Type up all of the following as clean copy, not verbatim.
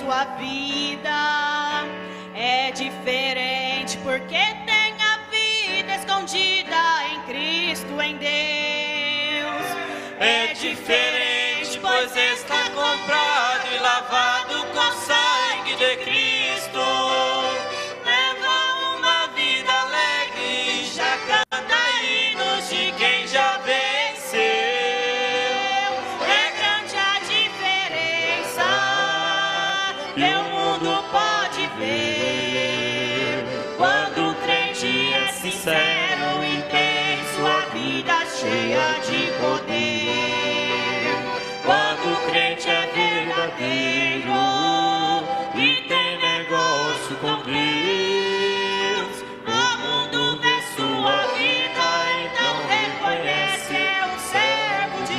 sua vida é diferente, porque tem a vida escondida em Cristo, em Deus. É diferente, pois está comprado e lavado com sangue de Cristo. Leva uma vida alegre, já canta hinos de quem já venceu. É grande a diferença que o mundo pode ver quando o crente é sincero e tem sua vida cheia de poder. Quando o crente é verdadeiro e tem negócio com Deus, O mundo vê sua vida, então reconhece é um servo de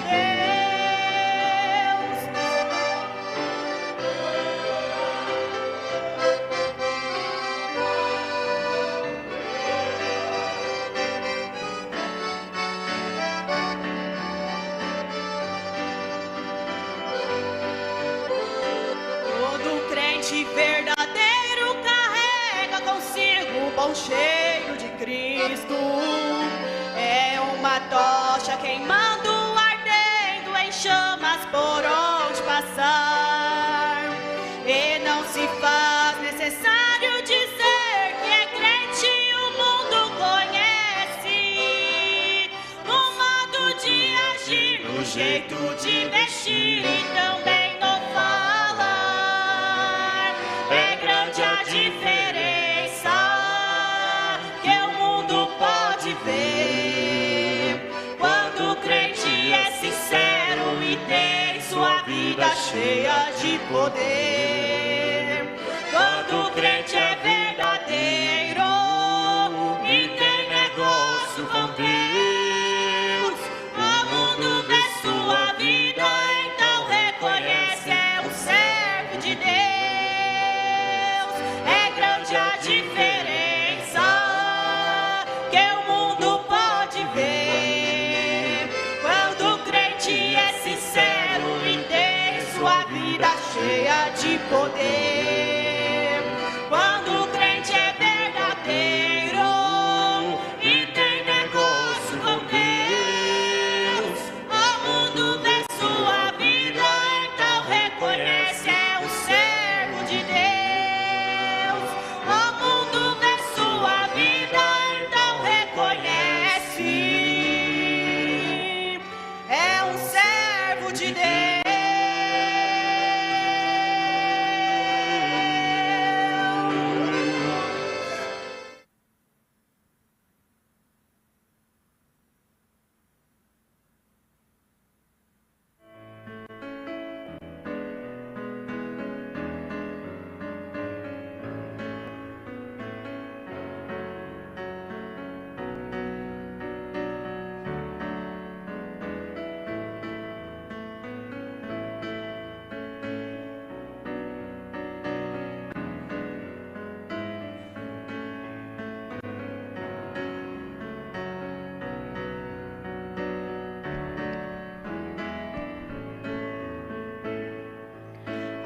Todo crente verdadeiro carrega consigo o pão cheio de Cristo. É uma tocha queimando, ardendo em chamas por onde passar. E não se faz necessário dizer que é crente, o mundo conhece o modo de agir, o jeito de vestir e também no falar. É grande a diferença que o mundo pode ver quando o crente é sincero e tem sua vida cheia de poder. Quando o crente é verdadeiro e tem negócio com Deus, o mundo vê sua vida, então reconhece é um servo de Deus. É grande a diferença que o mundo pode ver quando o crente é sincero e tem sua vida cheia de poder. Quando o crente é verdadeiro e tem negócio com Deus, o mundo vê sua vida, então reconhece é um servo de Deus. O mundo vê sua vida, então reconhece é um servo de Deus.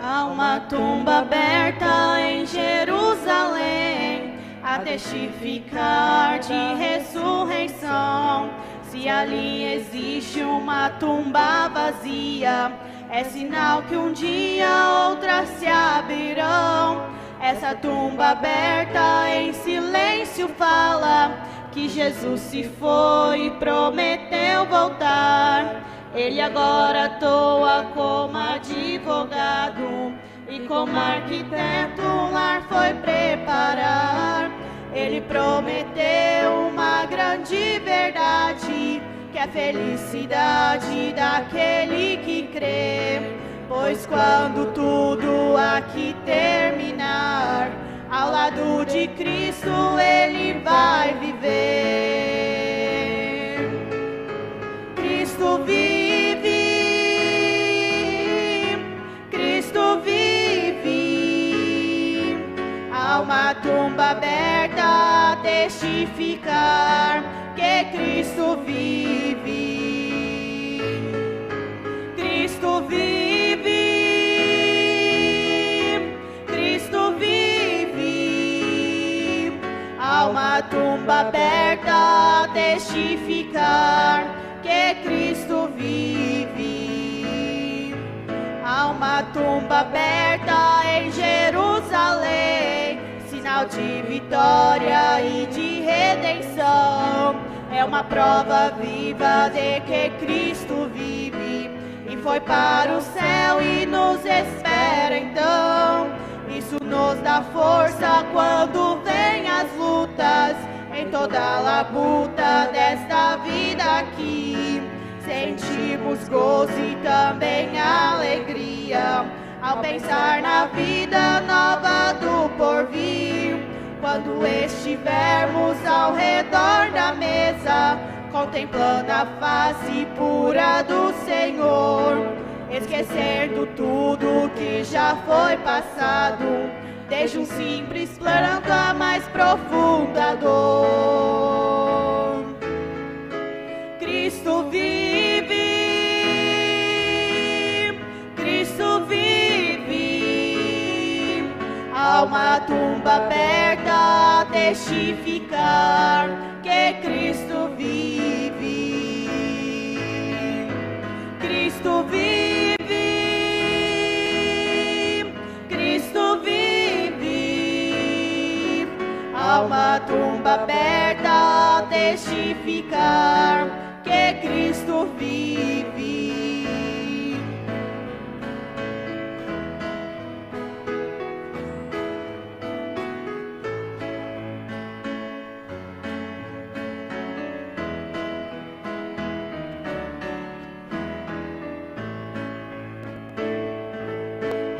Há uma tumba aberta em Jerusalém a testificar de ressurreição. Se ali existe uma tumba vazia, é sinal que um dia outras se abrirão. Essa tumba aberta em silêncio fala que Jesus se foi e prometeu voltar. Ele agora atua como advogado e como arquiteto um lar foi preparar. Ele prometeu uma grande verdade, que é a felicidade daquele que crê. Pois quando tudo aqui terminar, ao lado de Cristo ele vai viver. Cristo vive, Cristo vive. Há uma tumba aberta a testificar que Cristo vive. Cristo vive, testificar que Cristo vive. Há uma tumba aberta em Jerusalém, sinal de vitória e de redenção. É uma prova viva de que Cristo vive e foi para o céu e nos espera então. Isso nos dá força quando vem as lutas, em toda a labuta desta vida aqui. Sentimos gozo e também alegria ao pensar na vida nova do porvir. Quando estivermos ao redor da mesa, contemplando a face pura do Senhor, esquecendo tudo que já foi passado, desde um simples planto a mais profunda dor. Cristo vive, Cristo vive. Há uma tumba aberta a testificar que Cristo vive. Cristo vive, Cristo vive. Há uma tumba aberta a testificar que Cristo vive.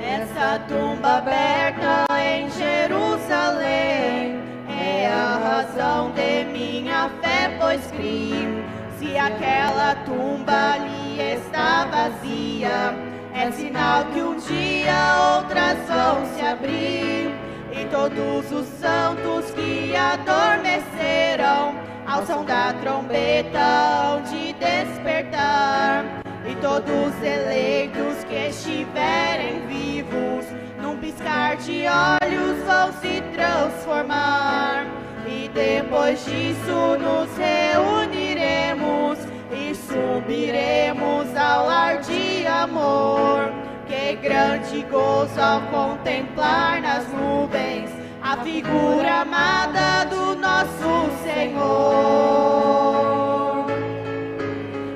Essa tumba aberta em Jerusalém é a razão de minha fé, pois criei. Se aquela tumba ali está vazia, é sinal que um dia outras vão se abrir. E todos os santos que adormeceram ao som da trombeta hão de despertar. E todos os eleitos que estiverem vivos, num piscar de olhos vão se transformar. E depois disso nos reuniremos e subiremos ao lar de amor. Que grande gozo ao contemplar nas nuvens a figura amada do nosso Senhor.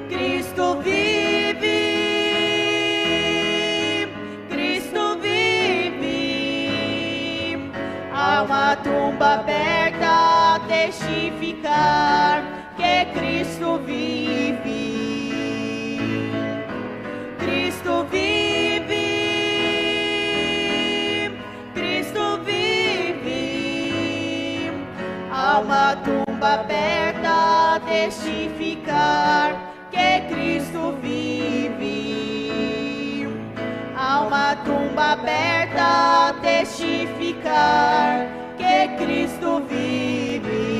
Cristo vive, Cristo vive. Há uma tumba aberta a testificar que Cristo vive. Cristo vive, Cristo vive. Há uma tumba aberta a testificar que Cristo vive. Há uma tumba aberta a testificar que Cristo vive.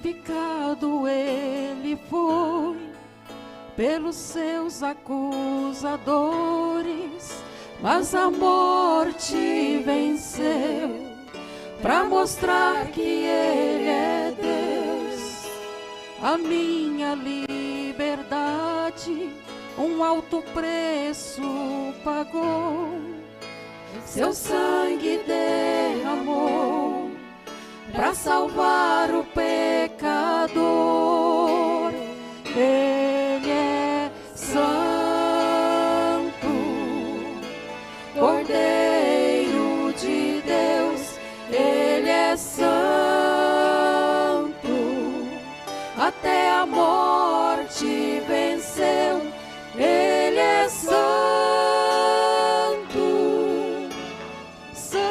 crucificado ele foi, pelos seus acusadores, mas a morte venceu, para mostrar que ele é Deus. A minha liberdade um alto preço pagou, seu sangue derramou para salvar o pecador. Ele é santo, Cordeiro de Deus. Ele é santo, até a morte venceu. Ele é santo, santo,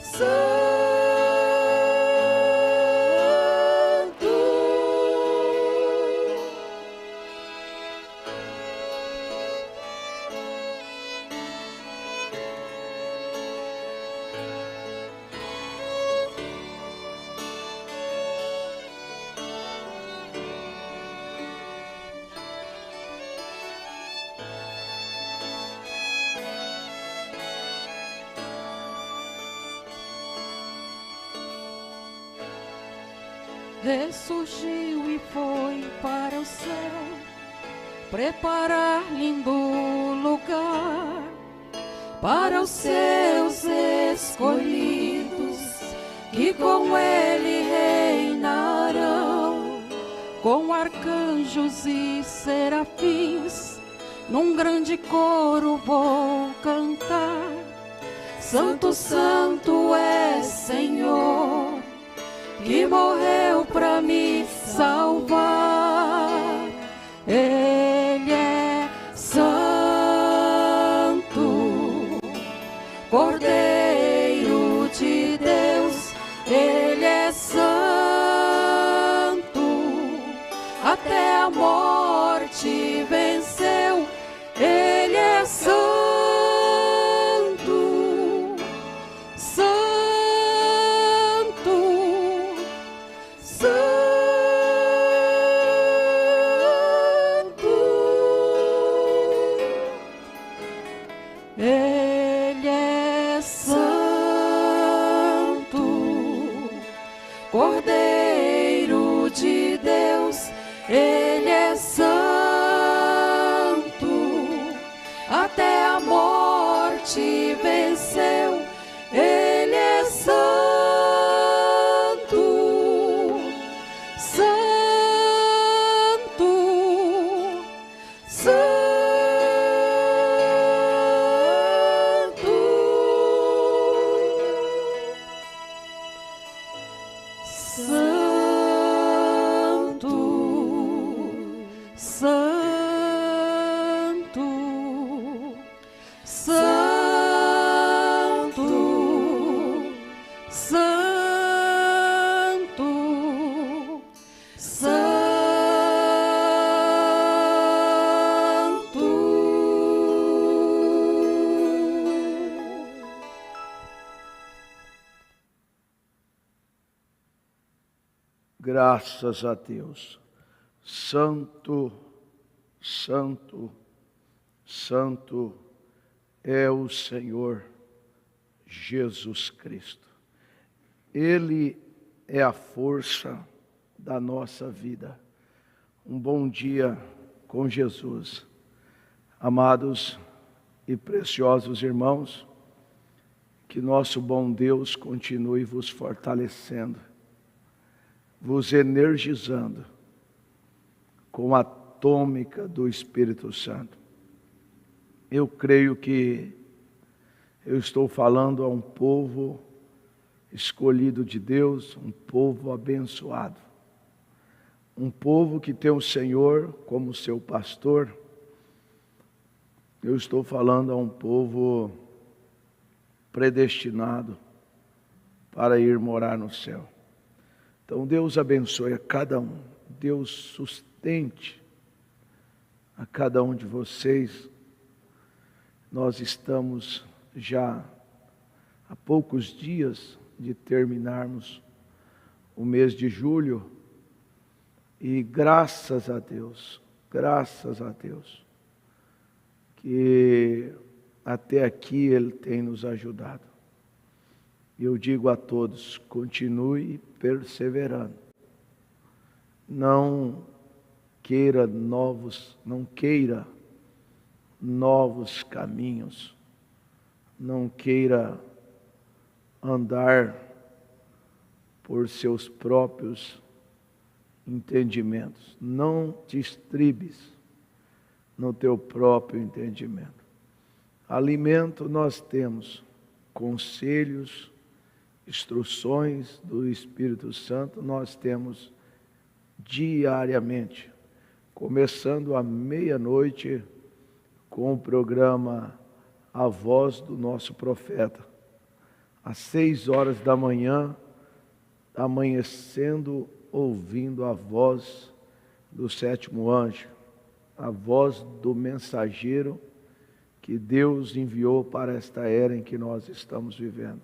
santo. Ressurgiu e foi para o céu, preparar lindo lugar para os seus escolhidos, que com ele reinarão, com arcanjos e serafins. Num grande coro vou cantar: Santo, Santo é Senhor, que morreu para me salvar. Ele é santo, Cordeiro de Deus. Ele é santo, até a morte venceu. Ele é santo, Ele é santo, Cordeiro de Deus. Ele é santo, até a morte venceu. Ele é santo, santo, santo. Graças a Deus. Santo, santo, santo é o Senhor Jesus Cristo. Ele é a força da nossa vida. Um bom dia com Jesus. Amados e preciosos irmãos, que nosso bom Deus continue vos fortalecendo, vos energizando com a tônica do Espírito Santo. Eu creio que eu estou falando a um povo escolhido de Deus, um povo abençoado, um povo que tem o Senhor como seu pastor. Eu estou falando a um povo predestinado para ir morar no céu. Então Deus abençoe a cada um, Deus sustente a cada um de vocês. Nós estamos já há poucos dias de terminarmos o mês de julho, e graças a Deus, que até aqui Ele tem nos ajudado. Eu digo a todos, continue perseverando. Não queira novos caminhos. Não queira andar por seus próprios entendimentos. Não te estribes no teu próprio entendimento. Alimento nós temos, conselhos, instruções do Espírito Santo nós temos diariamente, começando à meia-noite com o programa A Voz do Nosso Profeta, às 6 horas da manhã, amanhecendo ouvindo a voz do sétimo anjo, a voz do mensageiro que Deus enviou para esta era em que nós estamos vivendo.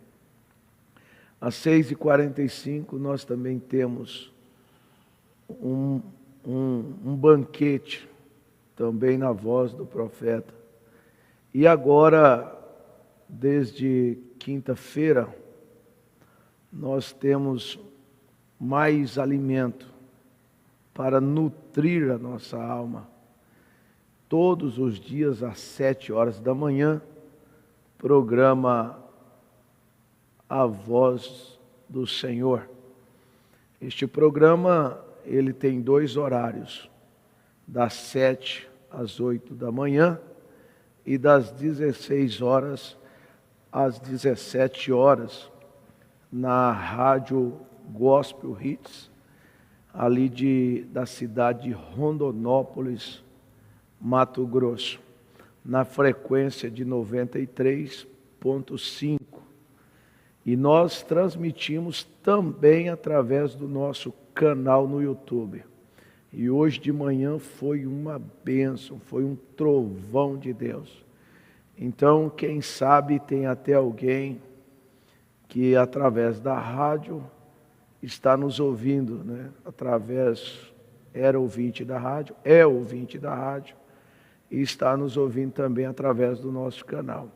Às 6h45 nós também temos um banquete, também na voz do profeta. E agora, desde quinta-feira, nós temos mais alimento para nutrir a nossa alma. Todos os dias às 7 horas da manhã, programa A Voz do Senhor. Este programa, ele tem 2 horários, das 7 às 8 da manhã e das 16 horas às 17 horas, na rádio Gospel Hits, ali da cidade de Rondonópolis, Mato Grosso, na frequência de 93.5. E nós transmitimos também através do nosso canal no YouTube. E hoje de manhã foi uma bênção, foi um trovão de Deus. Então, quem sabe tem até alguém que através da rádio está nos ouvindo, né? Era ouvinte da rádio, é ouvinte da rádio, e está nos ouvindo também através do nosso canal.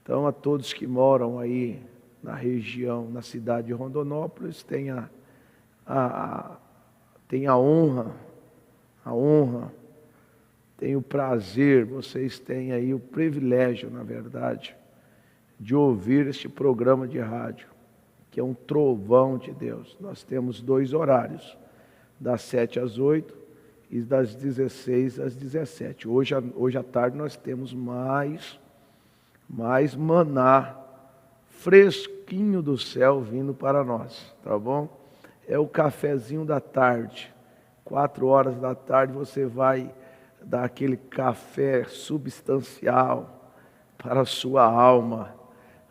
Então, a todos que moram aí na região, na cidade de Rondonópolis, tem a honra, tem o prazer, vocês têm aí o privilégio, na verdade, de ouvir este programa de rádio, que é um trovão de Deus. Nós temos 2 horários, das 7 às 8 e das 16 às 17. Hoje à tarde nós temos mais maná fresquinho do céu vindo para nós, tá bom? É o cafezinho da tarde. 4 horas da tarde você vai dar aquele café substancial para a sua alma.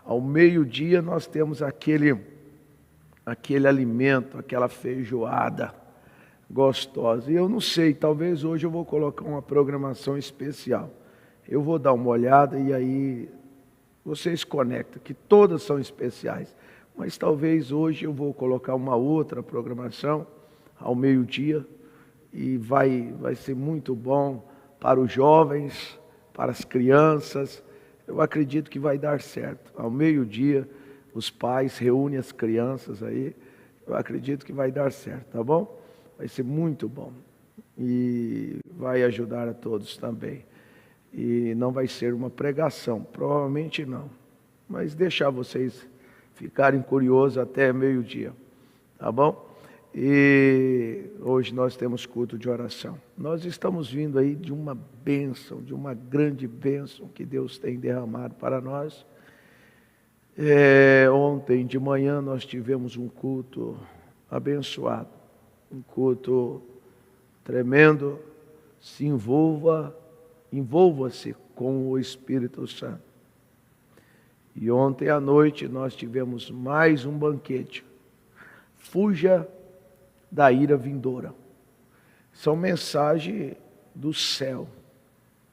Ao meio-dia nós temos aquele alimento, aquela feijoada gostosa. E eu não sei, talvez hoje eu vou colocar uma programação especial. Eu vou dar uma olhada e aí vocês conectam, que todas são especiais. Mas talvez hoje eu vou colocar uma outra programação ao meio-dia e vai ser muito bom para os jovens, para as crianças. Eu acredito que vai dar certo. Ao meio-dia, os pais reúnem as crianças aí. Eu acredito que vai dar certo, tá bom? Vai ser muito bom. E vai ajudar a todos também. E não vai ser uma pregação, provavelmente não. Mas deixar vocês ficarem curiosos até meio-dia, tá bom? E hoje nós temos culto de oração. Nós estamos vindo aí de uma bênção, de uma grande bênção que Deus tem derramado para nós. Ontem de manhã nós tivemos um culto abençoado, um culto tremendo. Envolva-se com o Espírito Santo. E ontem à noite nós tivemos mais um banquete. Fuja da ira vindoura. São mensagens do céu,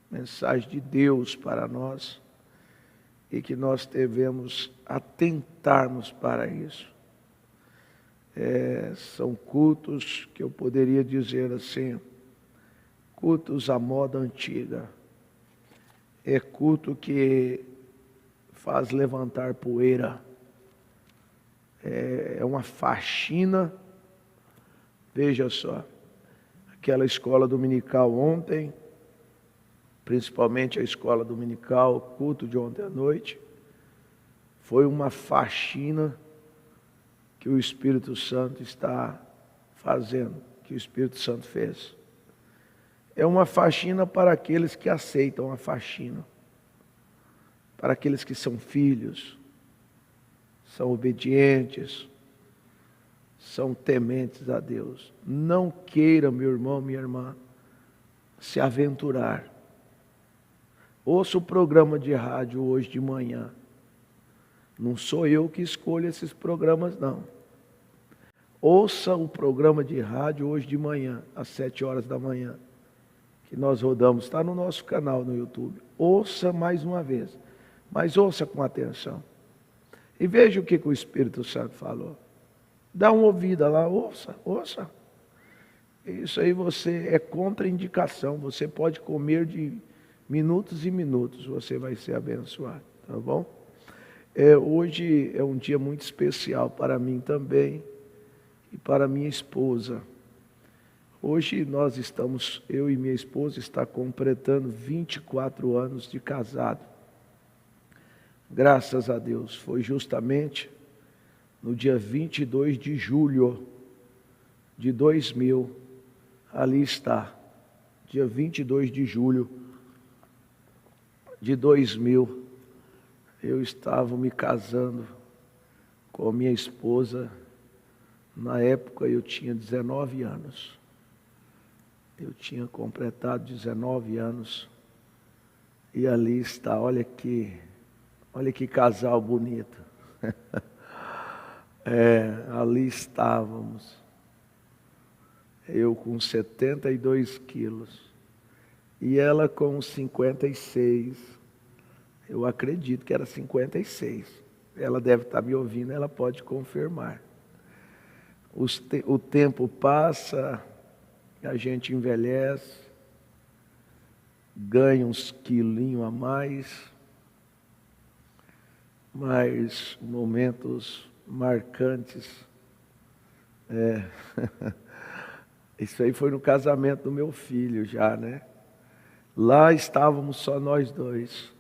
mensagem de Deus para nós, e que nós devemos atentarmos para isso. São cultos que eu poderia dizer assim, cultos à moda antiga. É culto que faz levantar poeira. É uma faxina. Veja só, aquela escola dominical ontem, principalmente a escola dominical, o culto de ontem à noite, foi uma faxina que o Espírito Santo está fazendo, que o Espírito Santo fez. É uma faxina para aqueles que aceitam a faxina, para aqueles que são filhos, são obedientes, são tementes a Deus. Não queira, meu irmão, minha irmã, se aventurar. Ouça o programa de rádio hoje de manhã. Não sou eu que escolho esses programas, não. Ouça o programa de rádio hoje de manhã, às 7 horas da manhã, que nós rodamos, está no nosso canal no YouTube. Ouça mais uma vez, mas ouça com atenção. E veja o que o Espírito Santo falou. Dá uma ouvida lá, ouça. Isso aí você é contraindicação, você pode comer de minutos e minutos, você vai ser abençoado, tá bom? Hoje é um dia muito especial para mim também e para minha esposa. Hoje eu e minha esposa está completando 24 anos de casado. Graças a Deus, foi justamente no dia 22 de julho de 2000, ali está, dia 22 de julho de 2000, eu estava me casando com a minha esposa. Na época eu tinha 19 anos. Eu tinha completado 19 anos. E ali está, olha que casal bonito. Ali estávamos. Eu com 72 quilos. E ela com 56. Eu acredito que era 56. Ela deve estar me ouvindo, ela pode confirmar. O tempo passa, a gente envelhece, ganha uns quilinhos a mais, mas momentos marcantes. Isso aí foi no casamento do meu filho já, né? Lá estávamos só nós dois.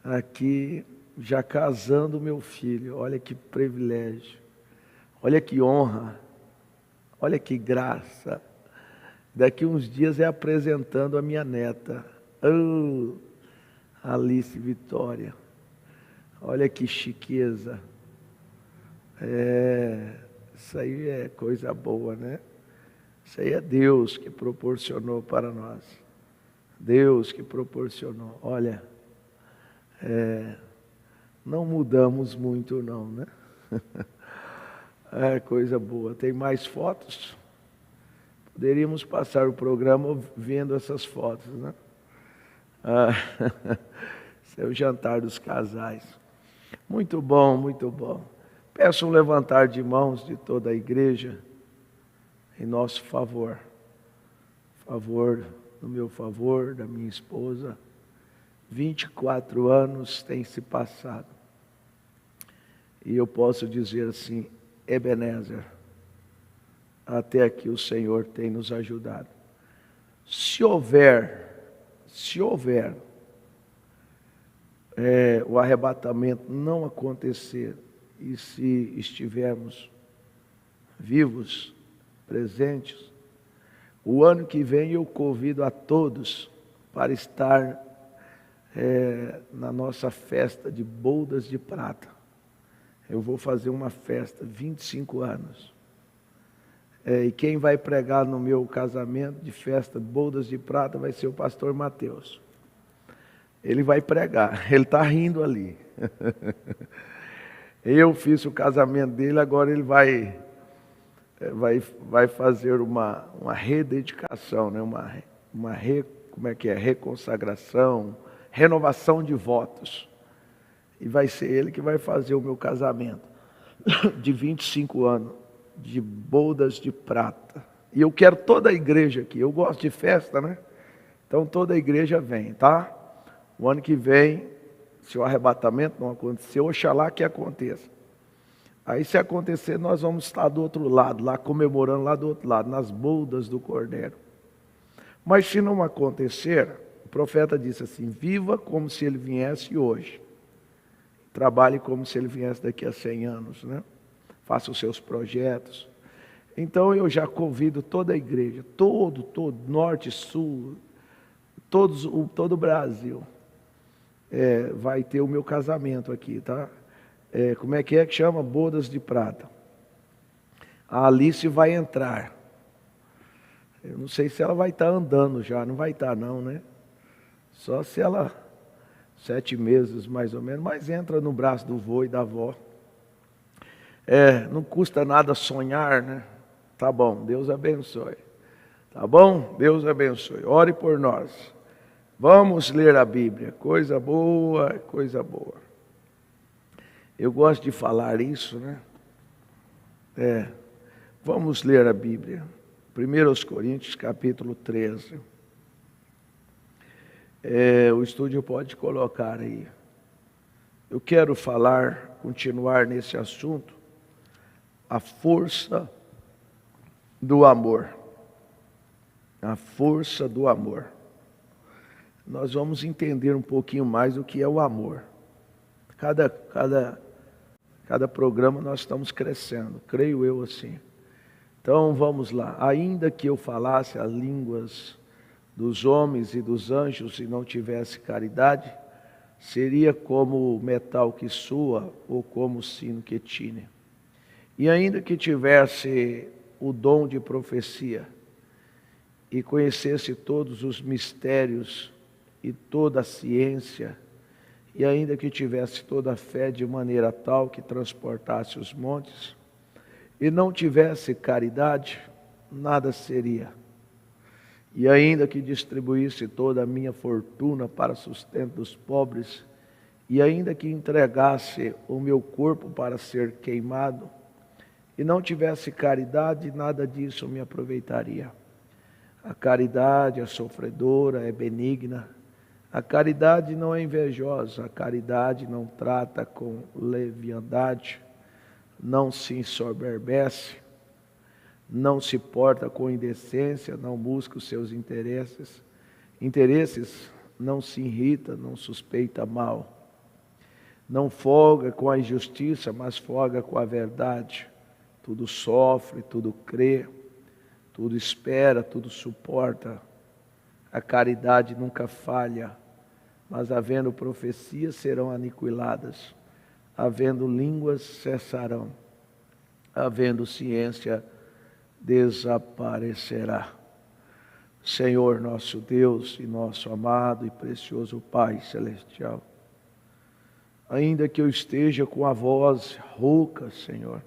Aqui, já casando o meu filho. Olha que privilégio. Olha que honra. Olha que graça. Daqui uns dias é apresentando a minha neta. Alice Vitória. Olha que chiqueza. Isso aí é coisa boa, né? Isso aí é Deus que proporcionou para nós. Deus que proporcionou. Olha, não mudamos muito não, né? Coisa boa. Tem mais fotos? Poderíamos passar o programa vendo essas fotos, né? Esse é o jantar dos casais. Muito bom, muito bom. Peço um levantar de mãos de toda a igreja em nosso favor. No meu favor, da minha esposa. 24 anos têm se passado. E eu posso dizer assim, Ebenezer, até aqui o Senhor tem nos ajudado. Se houver o arrebatamento não acontecer, e se estivermos vivos, presentes, o ano que vem eu convido a todos para estar na nossa festa de bodas de prata. Eu vou fazer uma festa, 25 anos. E quem vai pregar no meu casamento de festa de bodas de prata vai ser o pastor Mateus. Ele vai pregar, ele está rindo ali. Eu fiz o casamento dele, agora ele vai fazer uma rededicação, né? Reconsagração, renovação de votos. E vai ser ele que vai fazer o meu casamento de 25 anos de bodas de prata. E eu quero toda a igreja aqui. Eu gosto de festa, né? Então toda a igreja vem, tá? O ano que vem, se o arrebatamento não acontecer, oxalá que aconteça. Aí se acontecer, nós vamos estar do outro lado, lá comemorando lá do outro lado, nas bodas do Cordeiro. Mas se não acontecer, o profeta disse assim: viva como se ele viesse hoje. Trabalhe como se ele viesse daqui a 100 anos, né? Faça os seus projetos. Então eu já convido toda a igreja, todo, norte, sul, todo o Brasil. Vai ter o meu casamento aqui, tá? Como é que chama? Bodas de prata. A Alice vai entrar. Eu não sei se ela vai estar andando já, não vai estar não, né? Só se ela, 7 meses mais ou menos, mas entra no braço do vô e da avó. Não custa nada sonhar, né? Tá bom, Deus abençoe. Tá bom? Deus abençoe. Ore por nós. Vamos ler a Bíblia. Coisa boa, coisa boa. Eu gosto de falar isso, né? Vamos ler a Bíblia. 1 Coríntios, capítulo 13. O estúdio pode colocar aí. Eu quero continuar nesse assunto, a força do amor. A força do amor. Nós vamos entender um pouquinho mais o que é o amor. Cada programa nós estamos crescendo, creio eu assim. Então vamos lá. Ainda que eu falasse as línguas dos homens e dos anjos e não tivesse caridade, seria como o metal que soa ou como o sino que tine. E ainda que tivesse o dom de profecia e conhecesse todos os mistérios e toda a ciência, e ainda que tivesse toda a fé de maneira tal que transportasse os montes, e não tivesse caridade, nada seria. E ainda que distribuísse toda a minha fortuna para sustento dos pobres, e ainda que entregasse o meu corpo para ser queimado, e não tivesse caridade, nada disso me aproveitaria. A caridade é sofredora, é benigna. A caridade não é invejosa, a caridade não trata com leviandade, não se ensoberbece, não se porta com indecência, não busca os seus interesses, não se irrita, não suspeita mal, não folga com a injustiça, mas folga com a verdade. Tudo sofre, tudo crê, tudo espera, tudo suporta. A caridade nunca falha. Mas havendo profecias serão aniquiladas, havendo línguas cessarão, havendo ciência desaparecerá. Senhor nosso Deus e nosso amado e precioso Pai Celestial, ainda que eu esteja com a voz rouca, Senhor,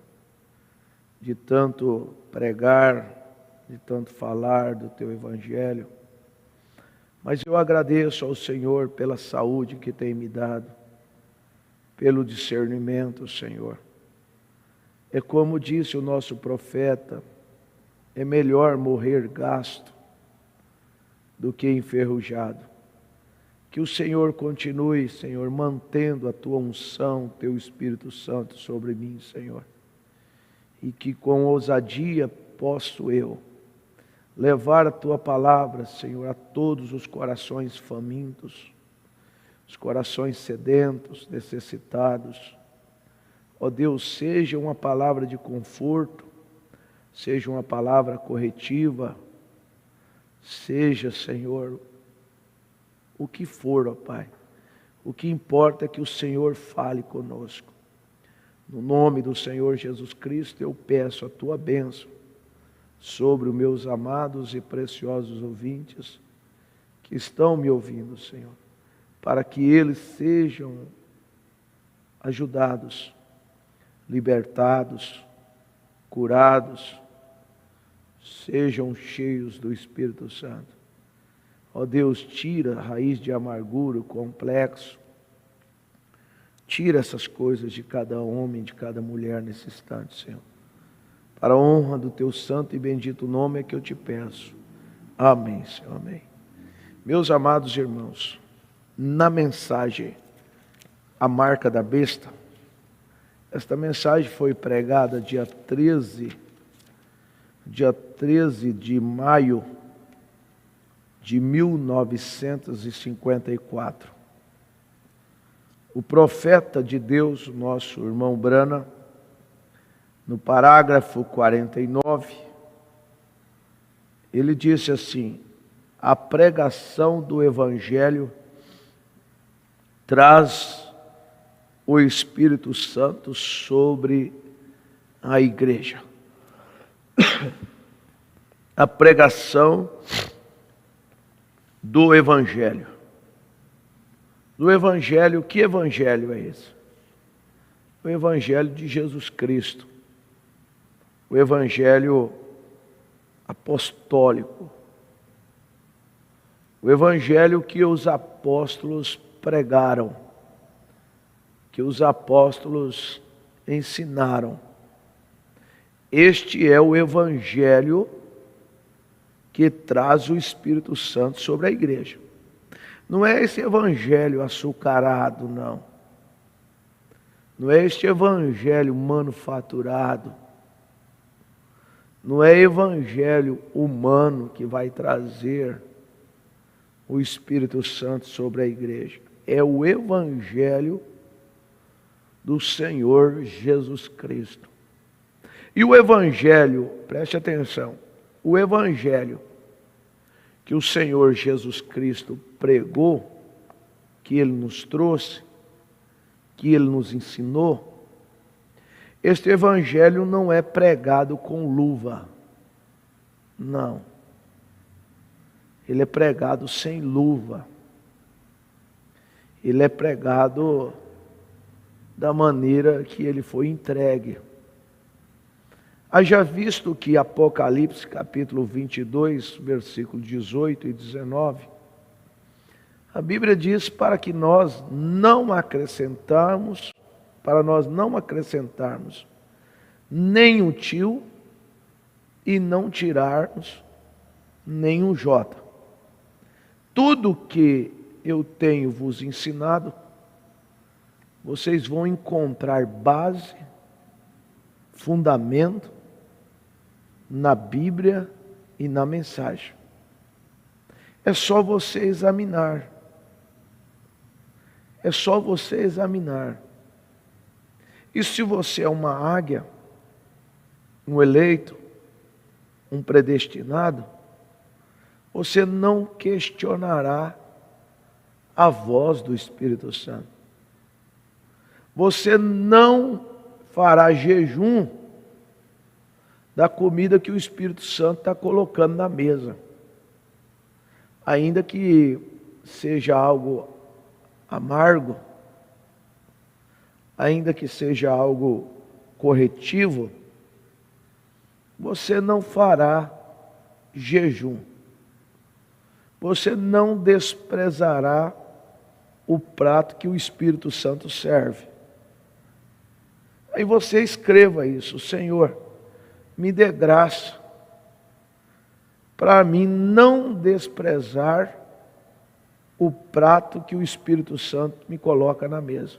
de tanto pregar, de tanto falar do Teu Evangelho, mas eu agradeço ao Senhor pela saúde que tem me dado, pelo discernimento, Senhor. É como disse o nosso profeta, é melhor morrer gasto do que enferrujado. Que o Senhor continue, Senhor, mantendo a Tua unção, Teu Espírito Santo sobre mim, Senhor. E que com ousadia posso eu levar a Tua palavra, Senhor, a todos os corações famintos, os corações sedentos, necessitados. Ó Deus, seja uma palavra de conforto, seja uma palavra corretiva, seja, Senhor, o que for, ó Pai. O que importa é que o Senhor fale conosco. No nome do Senhor Jesus Cristo, eu peço a Tua bênção sobre os meus amados e preciosos ouvintes que estão me ouvindo, Senhor, para que eles sejam ajudados, libertados, curados, sejam cheios do Espírito Santo. Ó Deus, tira a raiz de amargura, o complexo, tira essas coisas de cada homem, de cada mulher nesse instante, Senhor, Para a honra do teu santo e bendito nome é que eu te peço. Amém, Senhor, amém. Meus amados irmãos, na mensagem A Marca da Besta, esta mensagem foi pregada dia 13 de maio de 1954. O profeta de Deus, nosso irmão Branham, no parágrafo 49, ele disse assim: a pregação do Evangelho traz o Espírito Santo sobre a igreja. A pregação do Evangelho. Do Evangelho, que Evangelho é esse? O Evangelho de Jesus Cristo. O Evangelho apostólico. O Evangelho que os apóstolos pregaram, que os apóstolos ensinaram. Este é o Evangelho que traz o Espírito Santo sobre a igreja. Não é esse evangelho açucarado, não. Não é este evangelho manufaturado. Não é evangelho humano que vai trazer o Espírito Santo sobre a igreja. É o evangelho do Senhor Jesus Cristo. E o evangelho, preste atenção, o evangelho que o Senhor Jesus Cristo pregou, que Ele nos trouxe, que Ele nos ensinou, este evangelho não é pregado com luva, não. Ele é pregado sem luva. Ele é pregado da maneira que ele foi entregue. Haja visto que Apocalipse capítulo 22, versículo 18 e 19, a Bíblia diz para nós não acrescentarmos nem um tio e não tirarmos nenhum jota. Tudo que eu tenho vos ensinado, vocês vão encontrar base, fundamento, na Bíblia e na mensagem. É só você examinar. É só você examinar. E se você é uma águia, um eleito, um predestinado, você não questionará a voz do Espírito Santo. Você não fará jejum da comida que o Espírito Santo está colocando na mesa. Ainda que seja algo amargo, ainda que seja algo corretivo, você não fará jejum. Você não desprezará o prato que o Espírito Santo serve. Aí você escreva isso: Senhor, me dê graça para mim não desprezar o prato que o Espírito Santo me coloca na mesa.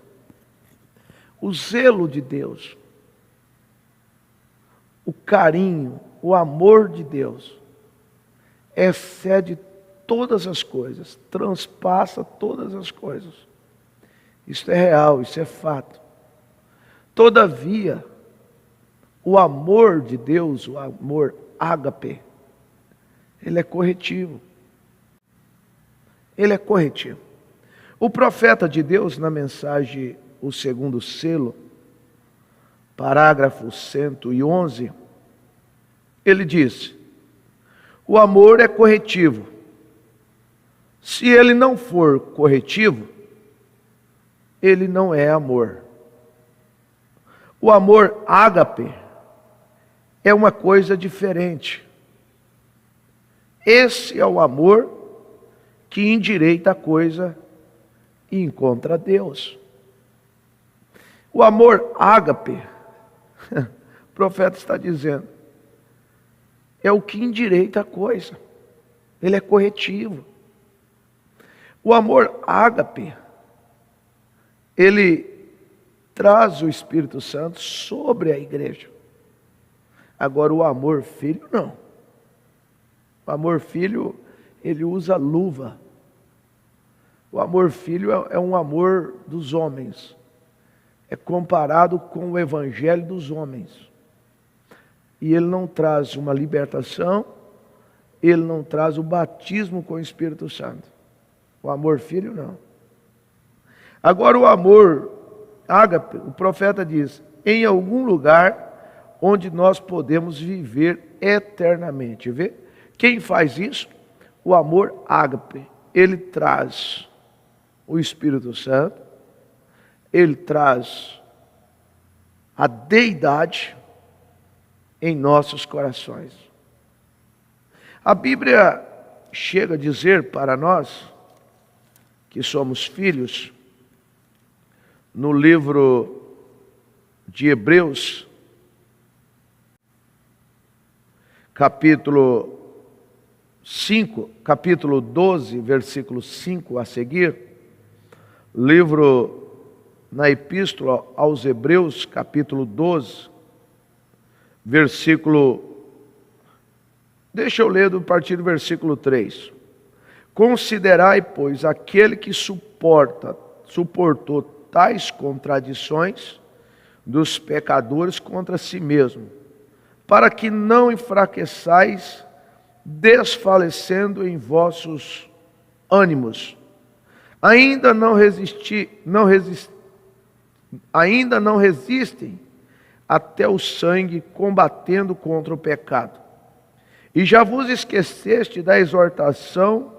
O zelo de Deus, o carinho, o amor de Deus excede todas as coisas, transpassa todas as coisas. Isso é real, isso é fato. Todavia, o amor de Deus, o amor ágape, ele é corretivo. Ele é corretivo. O profeta de Deus, na mensagem O Segundo Selo, parágrafo 111, ele diz: o amor é corretivo. Se ele não for corretivo, ele não é amor. O amor ágape é uma coisa diferente. Esse é o amor que endireita a coisa e encontra Deus. O amor ágape, o profeta está dizendo? É o que endireita a coisa. Ele é corretivo. O amor ágape, ele traz o Espírito Santo sobre a igreja. Agora o amor filho, não. O amor filho, ele usa luva. O amor filho é um amor dos homens. É comparado com o evangelho dos homens. E ele não traz uma libertação, ele não traz o batismo com o Espírito Santo. O amor filho, não. Agora o amor ágape, o profeta diz, em algum lugar onde nós podemos viver eternamente. Vê? Quem faz isso? O amor ágape. Ele traz o Espírito Santo, ele traz a deidade em nossos corações. A Bíblia chega a dizer para nós que somos filhos, no livro de Hebreus, capítulo 5, capítulo 12, versículo 5 a seguir, livro na Epístola aos Hebreus, capítulo 12, versículo, deixa eu ler a partir do versículo 3. Considerai, pois, aquele que suportou tais contradições dos pecadores contra si mesmo, para que não enfraqueçais, desfalecendo em vossos ânimos. Ainda não resistem até o sangue, combatendo contra o pecado. E já vos esqueceste da exortação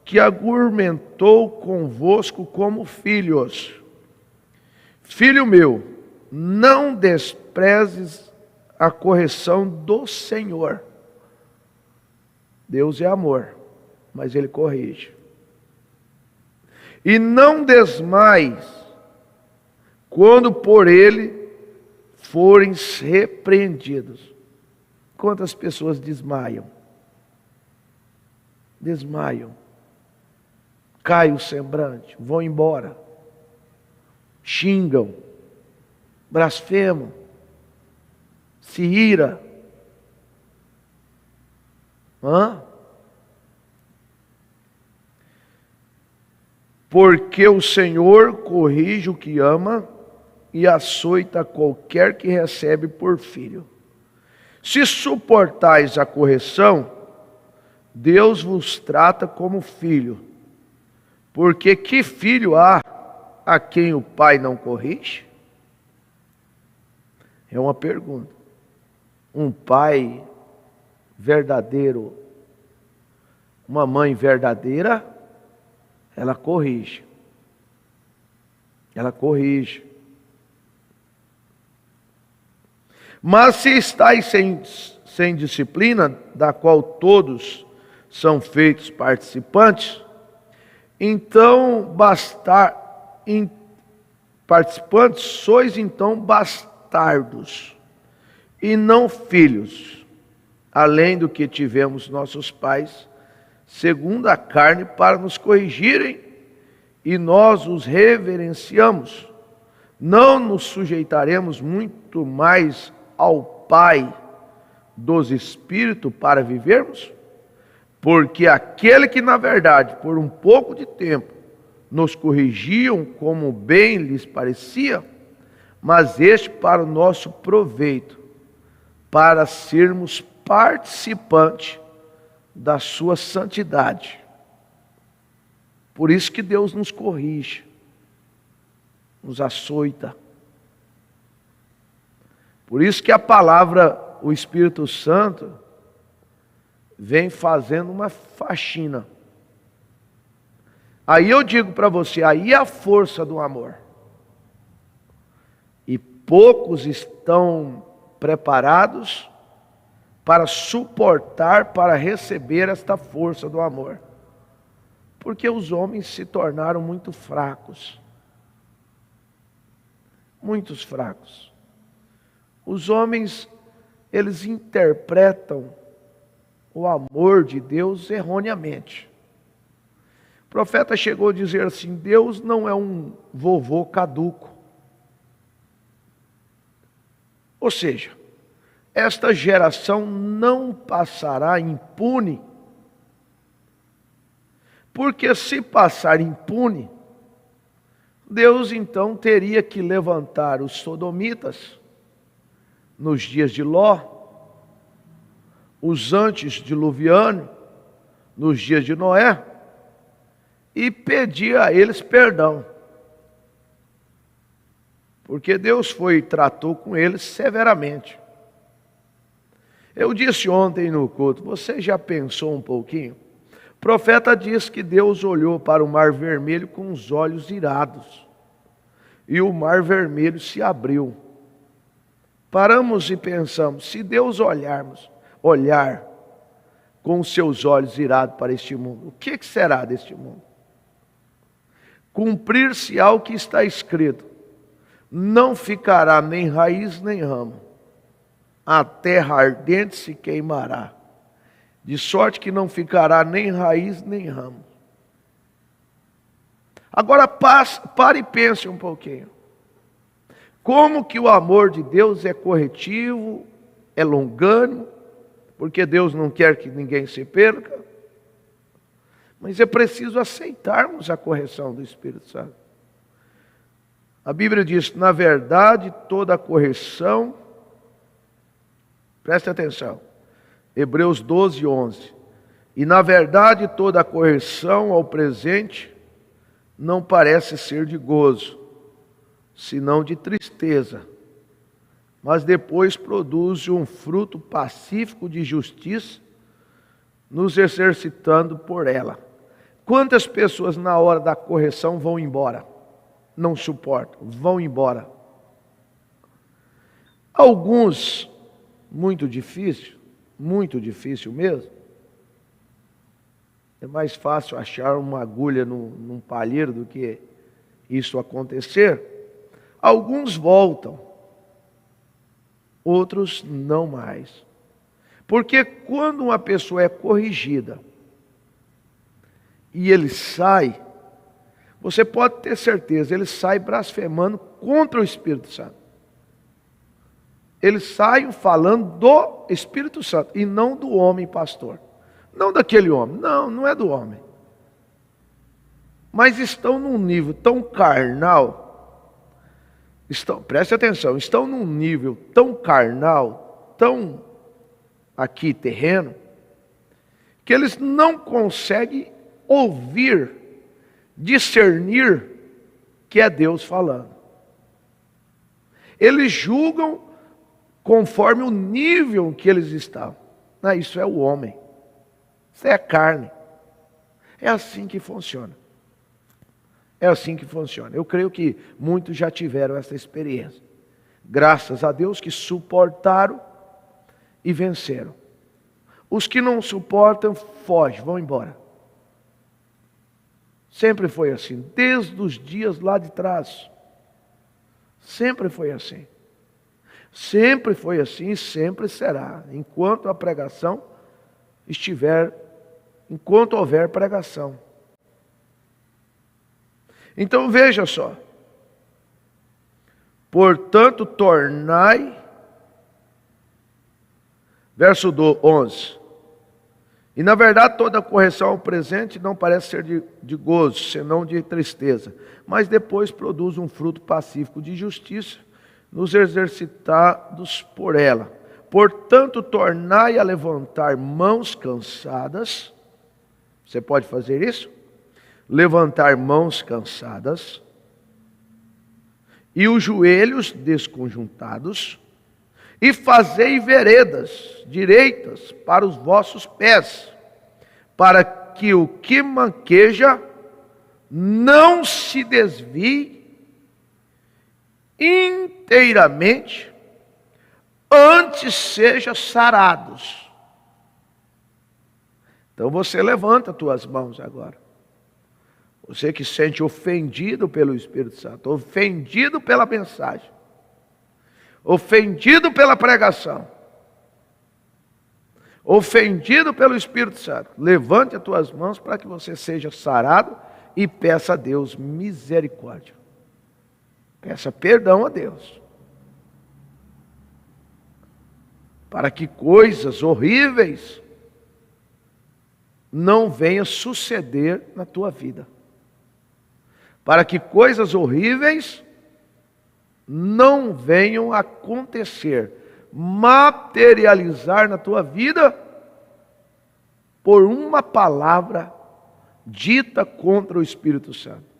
que argumentou convosco como filhos. Filho meu, não desprezes a correção do Senhor. Deus é amor, mas Ele corrige. E não desmais quando por Ele forem repreendidos. Quantas pessoas desmaiam? Desmaiam. Cai o semblante, vão embora. Xingam, blasfemam, se ira. Porque o Senhor corrige o que ama e açoita qualquer que recebe por filho. Se suportais a correção, Deus vos trata como filho. Porque que filho há a quem o pai não corrige? É uma pergunta. Um pai verdadeiro, uma mãe verdadeira, ela corrige. Ela corrige. Mas se estáis sem disciplina, da qual todos são feitos participantes, então participantes, sois então bastardos, e não filhos, além do que tivemos nossos pais, segundo a carne, para nos corrigirem, e nós os reverenciamos. Não nos sujeitaremos muito mais ao Pai dos Espíritos para vivermos? Porque aquele que, na verdade, por um pouco de tempo, nos corrigiam como bem lhes parecia, mas este para o nosso proveito, para sermos participantes da sua santidade. Por isso que Deus nos corrige, nos açoita. Por isso que a palavra, o Espírito Santo, vem fazendo uma faxina. Aí eu digo para você, aí é a força do amor. E poucos estão preparados para suportar, para receber esta força do amor. Porque os homens se tornaram muito fracos. Muitos fracos. Os homens, eles interpretam o amor de Deus erroneamente. O profeta chegou a dizer assim: Deus não é um vovô caduco. Ou seja, esta geração não passará impune, porque se passar impune, Deus então teria que levantar os sodomitas nos dias de Ló, os antediluvianos nos dias de Noé, e pedir a eles perdão. Porque Deus foi e tratou com eles severamente. Eu disse ontem no culto, você já pensou um pouquinho? O profeta diz que Deus olhou para o Mar Vermelho com os olhos irados. E o Mar Vermelho se abriu. Paramos e pensamos, se Deus olhar com os seus olhos irados para este mundo, o que será deste mundo? Cumprir-se-á o que está escrito: não ficará nem raiz nem ramo, a terra ardente se queimará, de sorte que não ficará nem raiz nem ramo. Agora pare e pense um pouquinho. Como que o amor de Deus é corretivo, é longânimo, porque Deus não quer que ninguém se perca. Mas é preciso aceitarmos a correção do Espírito Santo. A Bíblia diz, na verdade, toda a correção, preste atenção, Hebreus 12, 11. E na verdade, toda a correção ao presente não parece ser de gozo, senão de tristeza, mas depois produz um fruto pacífico de justiça, nos exercitando por ela. Quantas pessoas na hora da correção vão embora? Não suportam, vão embora. Alguns, muito difícil mesmo. É mais fácil achar uma agulha num palheiro do que isso acontecer. Alguns voltam, outros não mais. Porque quando uma pessoa é corrigida e ele sai, você pode ter certeza, ele sai blasfemando contra o Espírito Santo. Eles saem falando do Espírito Santo e não do homem pastor. Não daquele homem, não é do homem. Mas estão num nível tão carnal, preste atenção, estão num nível tão carnal, tão aqui terreno, que eles não conseguem ouvir, discernir que é Deus falando. Eles julgam conforme o nível que eles estão. Não, isso é o homem, isso é a carne. É assim que funciona. É assim que funciona. Eu creio que muitos já tiveram essa experiência. Graças a Deus que suportaram e venceram. Os que não suportam, fogem, vão embora. Sempre foi assim, desde os dias lá de trás. Sempre foi assim. Sempre foi assim e sempre será, enquanto a pregação enquanto houver pregação. Então veja só. Portanto, tornai, verso 11. E na verdade toda correção ao presente não parece ser de gozo, senão de tristeza. Mas depois produz um fruto pacífico de justiça, nos exercitados por ela. Portanto, tornai a levantar mãos cansadas. Você pode fazer isso? Levantar mãos cansadas. E os joelhos desconjuntados. E fazei veredas direitas para os vossos pés, para que o que manqueja não se desvie inteiramente, antes seja sarados. Então você levanta as tuas mãos agora. Você que se sente ofendido pelo Espírito Santo, ofendido pela mensagem. ofendido pela pregação, ofendido pelo Espírito Santo, levante as tuas mãos para que você seja sarado e peça a Deus misericórdia. Peça perdão a Deus. Para que coisas horríveis não venham suceder na tua vida. Para que coisas horríveis não venham acontecer, materializar na tua vida por uma palavra dita contra o Espírito Santo.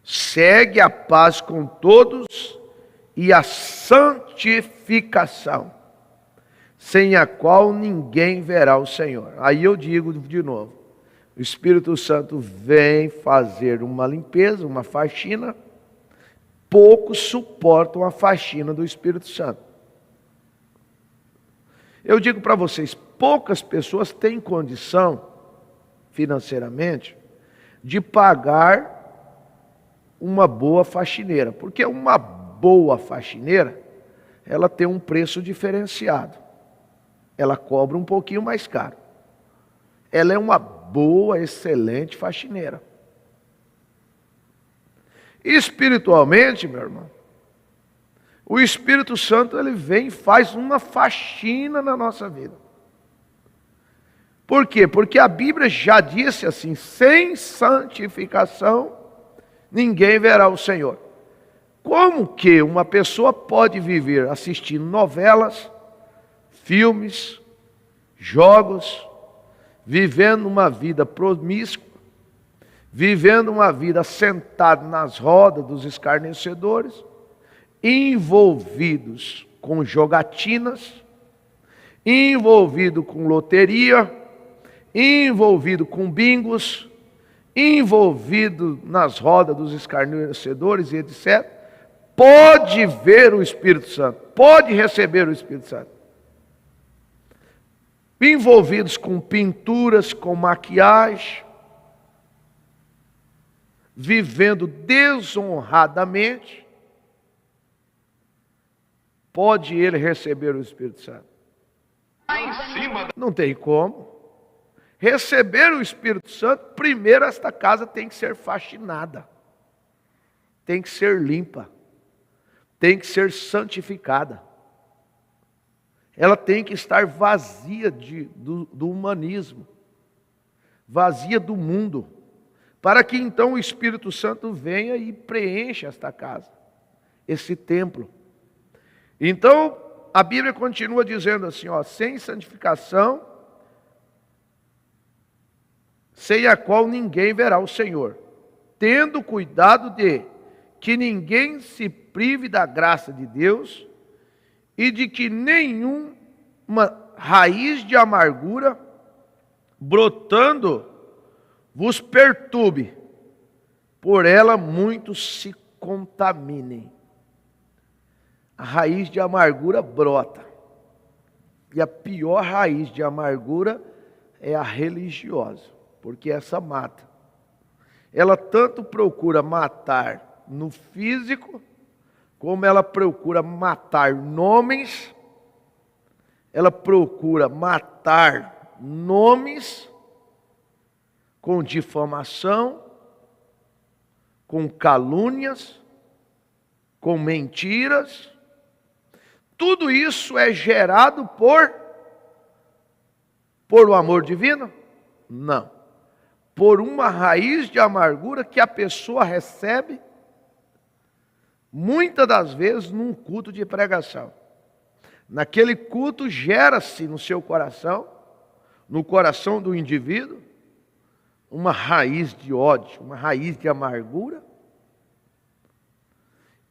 Segue a paz com todos e a santificação, sem a qual ninguém verá o Senhor. Aí eu digo de novo, o Espírito Santo vem fazer uma limpeza, uma faxina. Poucos suportam a faxina do Espírito Santo. Eu digo para vocês, poucas pessoas têm condição, financeiramente, de pagar uma boa faxineira. Porque uma boa faxineira, ela tem um preço diferenciado. Ela cobra um pouquinho mais caro. Ela é uma boa, excelente faxineira. Espiritualmente, meu irmão, o Espírito Santo, ele vem e faz uma faxina na nossa vida. Por quê? Porque a Bíblia já disse assim, sem santificação, ninguém verá o Senhor. Como que uma pessoa pode viver assistindo novelas, filmes, jogos, vivendo uma vida promíscua, vivendo uma vida sentado nas rodas dos escarnecedores, envolvidos com jogatinas, envolvido com loteria, envolvido com bingos, envolvido nas rodas dos escarnecedores e etc., pode ver o Espírito Santo, pode receber o Espírito Santo. Envolvidos com pinturas, com maquiagem, vivendo desonradamente, pode ele receber o Espírito Santo? Não tem como. Receber o Espírito Santo, primeiro esta casa tem que ser faxinada, tem que ser limpa, tem que ser santificada. Ela tem que estar vazia do humanismo, vazia do mundo, para que então o Espírito Santo venha e preencha esta casa, esse templo. Então, a Bíblia continua dizendo assim, ó, sem santificação, sem a qual ninguém verá o Senhor, tendo cuidado de que ninguém se prive da graça de Deus e de que nenhuma raiz de amargura brotando vos perturbe, por ela muitos se contaminem. A raiz de amargura brota, e a pior raiz de amargura é a religiosa, porque essa mata. Ela tanto procura matar no físico, como ela procura matar nomes, ela procura matar nomes com difamação, com calúnias, com mentiras. Tudo isso é gerado por o amor divino? Não. Por uma raiz de amargura que a pessoa recebe, muitas das vezes, num culto de pregação. Naquele culto gera-se no seu coração, no coração do indivíduo, uma raiz de ódio, uma raiz de amargura,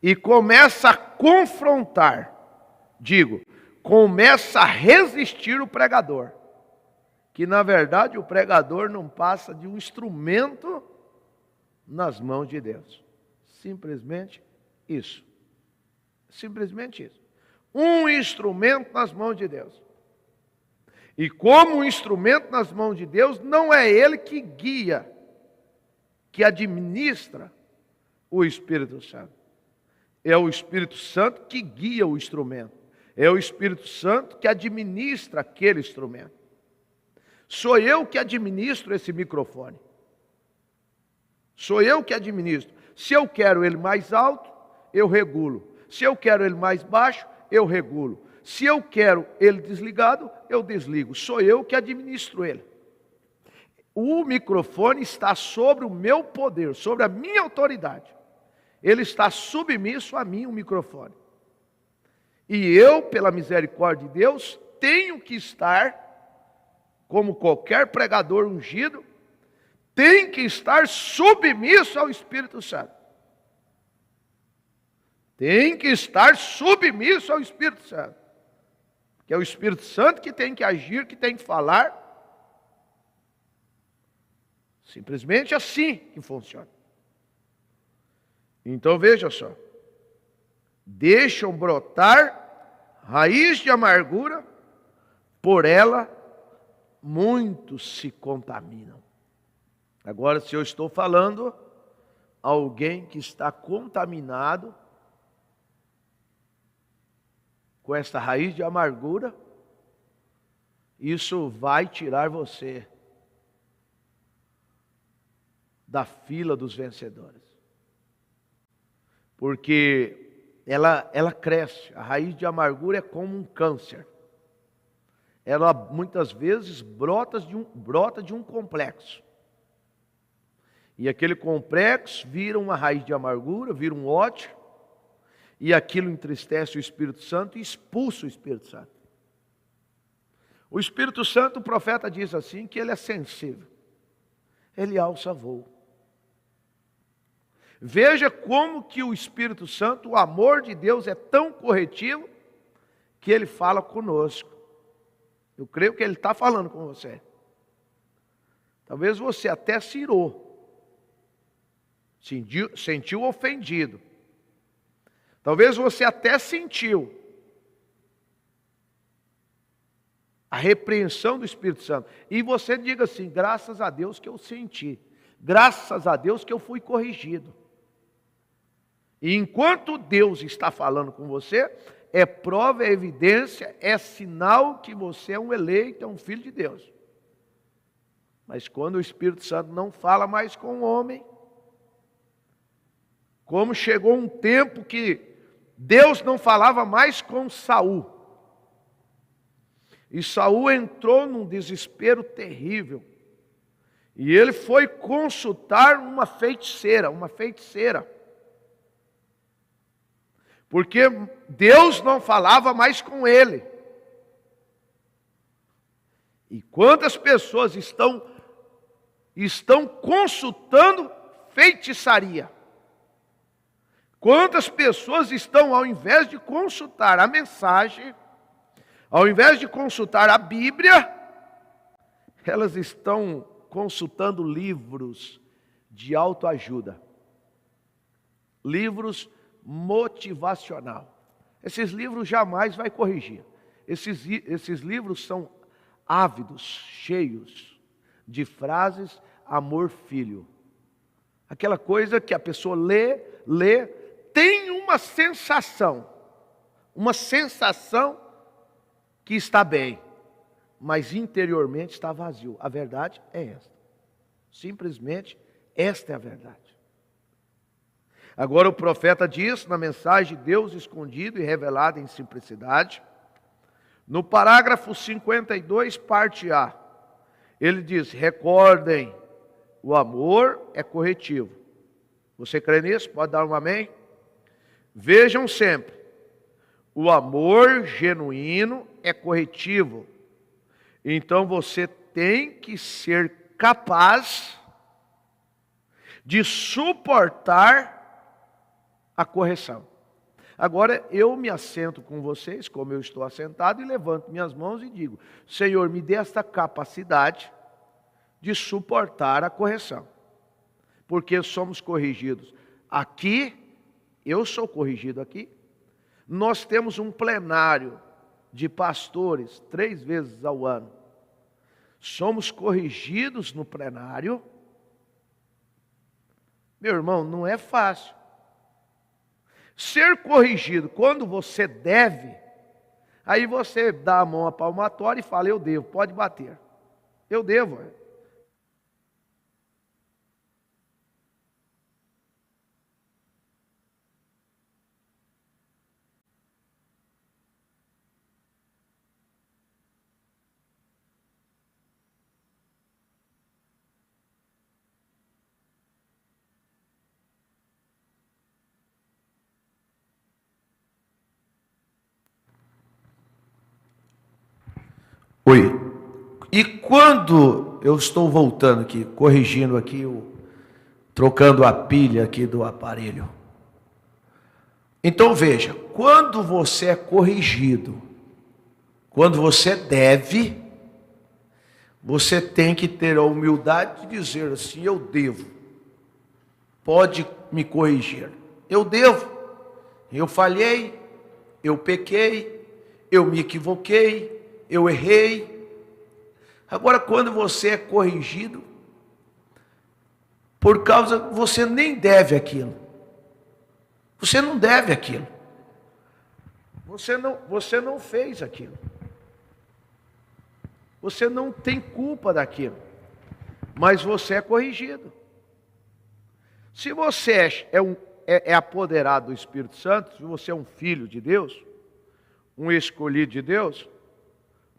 e começa a confrontar, começa a resistir o pregador, que na verdade o pregador não passa de um instrumento nas mãos de Deus. Simplesmente isso. Simplesmente isso. Um instrumento nas mãos de Deus. E como um instrumento nas mãos de Deus, não é ele que guia, que administra O Espírito Santo. É o Espírito Santo que guia o instrumento. É o Espírito Santo que administra aquele instrumento. Sou eu que administro esse microfone. Sou eu que administro. Se eu quero ele mais alto, eu regulo. Se eu quero ele mais baixo, eu regulo. Se eu quero ele desligado, eu desligo. Sou eu que administro ele. O microfone está sobre o meu poder, sobre a minha autoridade. Ele está submisso a mim, o microfone. E eu, pela misericórdia de Deus, tenho que estar, como qualquer pregador ungido, tem que estar submisso ao Espírito Santo. Tem que estar submisso ao Espírito Santo. Que é o Espírito Santo que tem que agir, que tem que falar. Simplesmente assim que funciona. Então veja só. Deixam brotar raiz de amargura, por ela muitos se contaminam. Agora, se eu estou falando alguém que está contaminado com essa raiz de amargura, isso vai tirar você da fila dos vencedores. Porque ela cresce. A raiz de amargura é como um câncer. Ela muitas vezes brota de um complexo. E aquele complexo vira uma raiz de amargura, vira um ódio, e aquilo entristece o Espírito Santo e expulsa o Espírito Santo. O Espírito Santo, o profeta diz assim, que ele é sensível. Ele alça voo. Veja como que o Espírito Santo, o amor de Deus é tão corretivo, que ele fala conosco. Eu creio que ele está falando com você. Talvez você até se irou. Sentiu ofendido. Talvez você até sentiu a repreensão do Espírito Santo. E você diga assim, graças a Deus que eu senti. Graças a Deus que eu fui corrigido. E enquanto Deus está falando com você, é prova, é evidência, é sinal que você é um eleito, é um filho de Deus. Mas quando o Espírito Santo não fala mais com o homem, como chegou um tempo que Deus não falava mais com Saul. E Saul entrou num desespero terrível. E ele foi consultar uma feiticeira. Porque Deus não falava mais com ele. E quantas pessoas estão consultando feitiçaria? Quantas pessoas estão, ao invés de consultar a mensagem, ao invés de consultar a Bíblia, elas estão consultando livros de autoajuda, livros motivacional. Esses livros jamais vai corrigir. Esses livros são ávidos, cheios de frases amor filho. Aquela coisa que a pessoa lê, tem uma sensação que está bem, mas interiormente está vazio. A verdade é esta. Simplesmente esta é a verdade. Agora o profeta diz na mensagem Deus escondido e revelado em simplicidade, no parágrafo 52, parte A, ele diz, recordem, o amor é corretivo. Você crê nisso? Pode dar um amém? Vejam sempre, o amor genuíno é corretivo. Então você tem que ser capaz de suportar a correção. Agora eu me assento com vocês, como eu estou assentado, e levanto minhas mãos e digo, Senhor, me dê esta capacidade de suportar a correção. Porque somos corrigidos. Aqui, eu sou corrigido aqui. Nós temos um plenário de pastores 3 vezes ao ano. Somos corrigidos no plenário. Meu irmão, não é fácil. Ser corrigido quando você deve, aí você dá a mão à palmatória e fala, eu devo, pode bater. Eu devo. Oi. E quando eu estou voltando aqui, corrigindo aqui, trocando a pilha aqui do aparelho. Então veja, quando você é corrigido, quando você deve, você tem que ter a humildade de dizer assim, eu devo. Pode me corrigir. Eu devo. Eu falhei, eu pequei, eu me equivoquei, eu errei. Agora, quando você é corrigido, por causa, você nem deve aquilo. Você não deve aquilo. Você não fez aquilo. Você não tem culpa daquilo. Mas você é corrigido. Se você é apoderado do Espírito Santo, se você é um filho de Deus, um escolhido de Deus,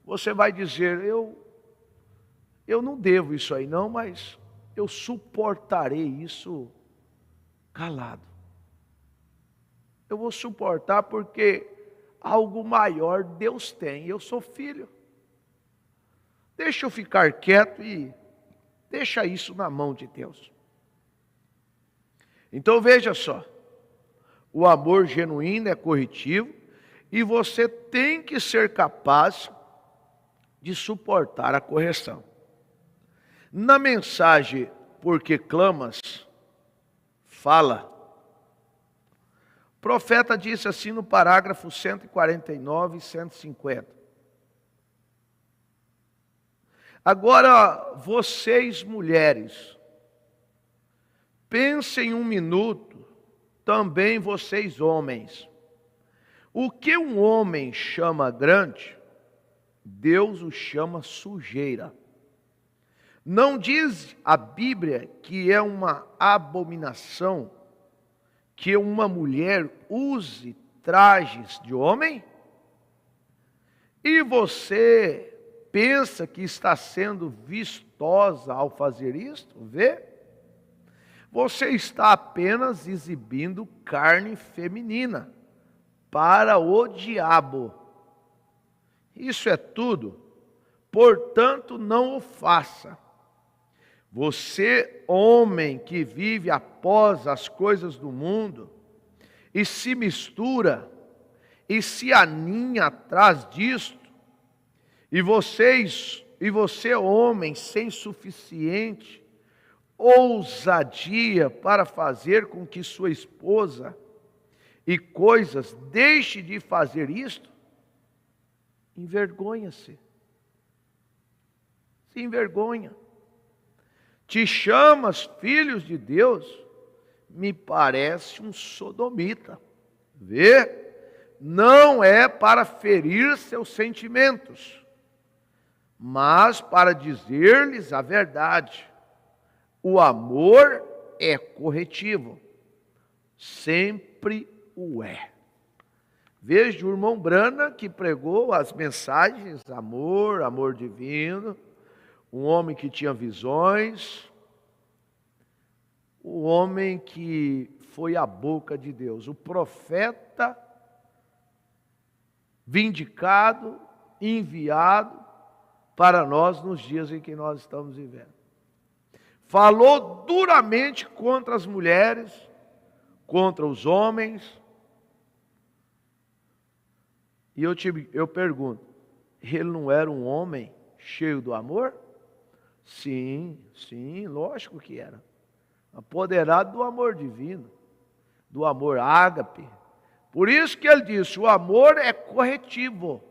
você vai dizer, eu não devo isso aí não, mas eu suportarei isso calado. Eu vou suportar porque algo maior Deus tem, eu sou filho. Deixa eu ficar quieto e deixa isso na mão de Deus. Então veja só, o amor genuíno é corretivo e você tem que ser capaz de suportar a correção. Na mensagem Porque Clamas, fala, o profeta disse assim no parágrafo 149 e 150. Agora, vocês mulheres, pensem um minuto, também vocês homens. O que um homem chama grande, Deus o chama sujeira. Não diz a Bíblia que é uma abominação que uma mulher use trajes de homem? E você pensa que está sendo vistosa ao fazer isto? Vê? Você está apenas exibindo carne feminina para o diabo. Isso é tudo. Portanto, não o faça. Você, homem que vive após as coisas do mundo e se mistura e se aninha atrás disto, e você, homem, sem suficiente ousadia para fazer com que sua esposa e coisas deixe de fazer isto, envergonha-se. Se envergonha. Te chamas filhos de Deus, me parece um sodomita. Vê? Não é para ferir seus sentimentos, mas para dizer-lhes a verdade. O amor é corretivo, sempre o é. Veja o irmão Brana que pregou as mensagens, amor, amor divino, um homem que tinha visões, o homem que foi a boca de Deus, o profeta vindicado, enviado para nós nos dias em que nós estamos vivendo. Falou duramente contra as mulheres, contra os homens. E eu pergunto, ele não era um homem cheio do amor? Sim, lógico que era. Apoderado do amor divino, do amor ágape. Por isso que ele disse, o amor é corretivo.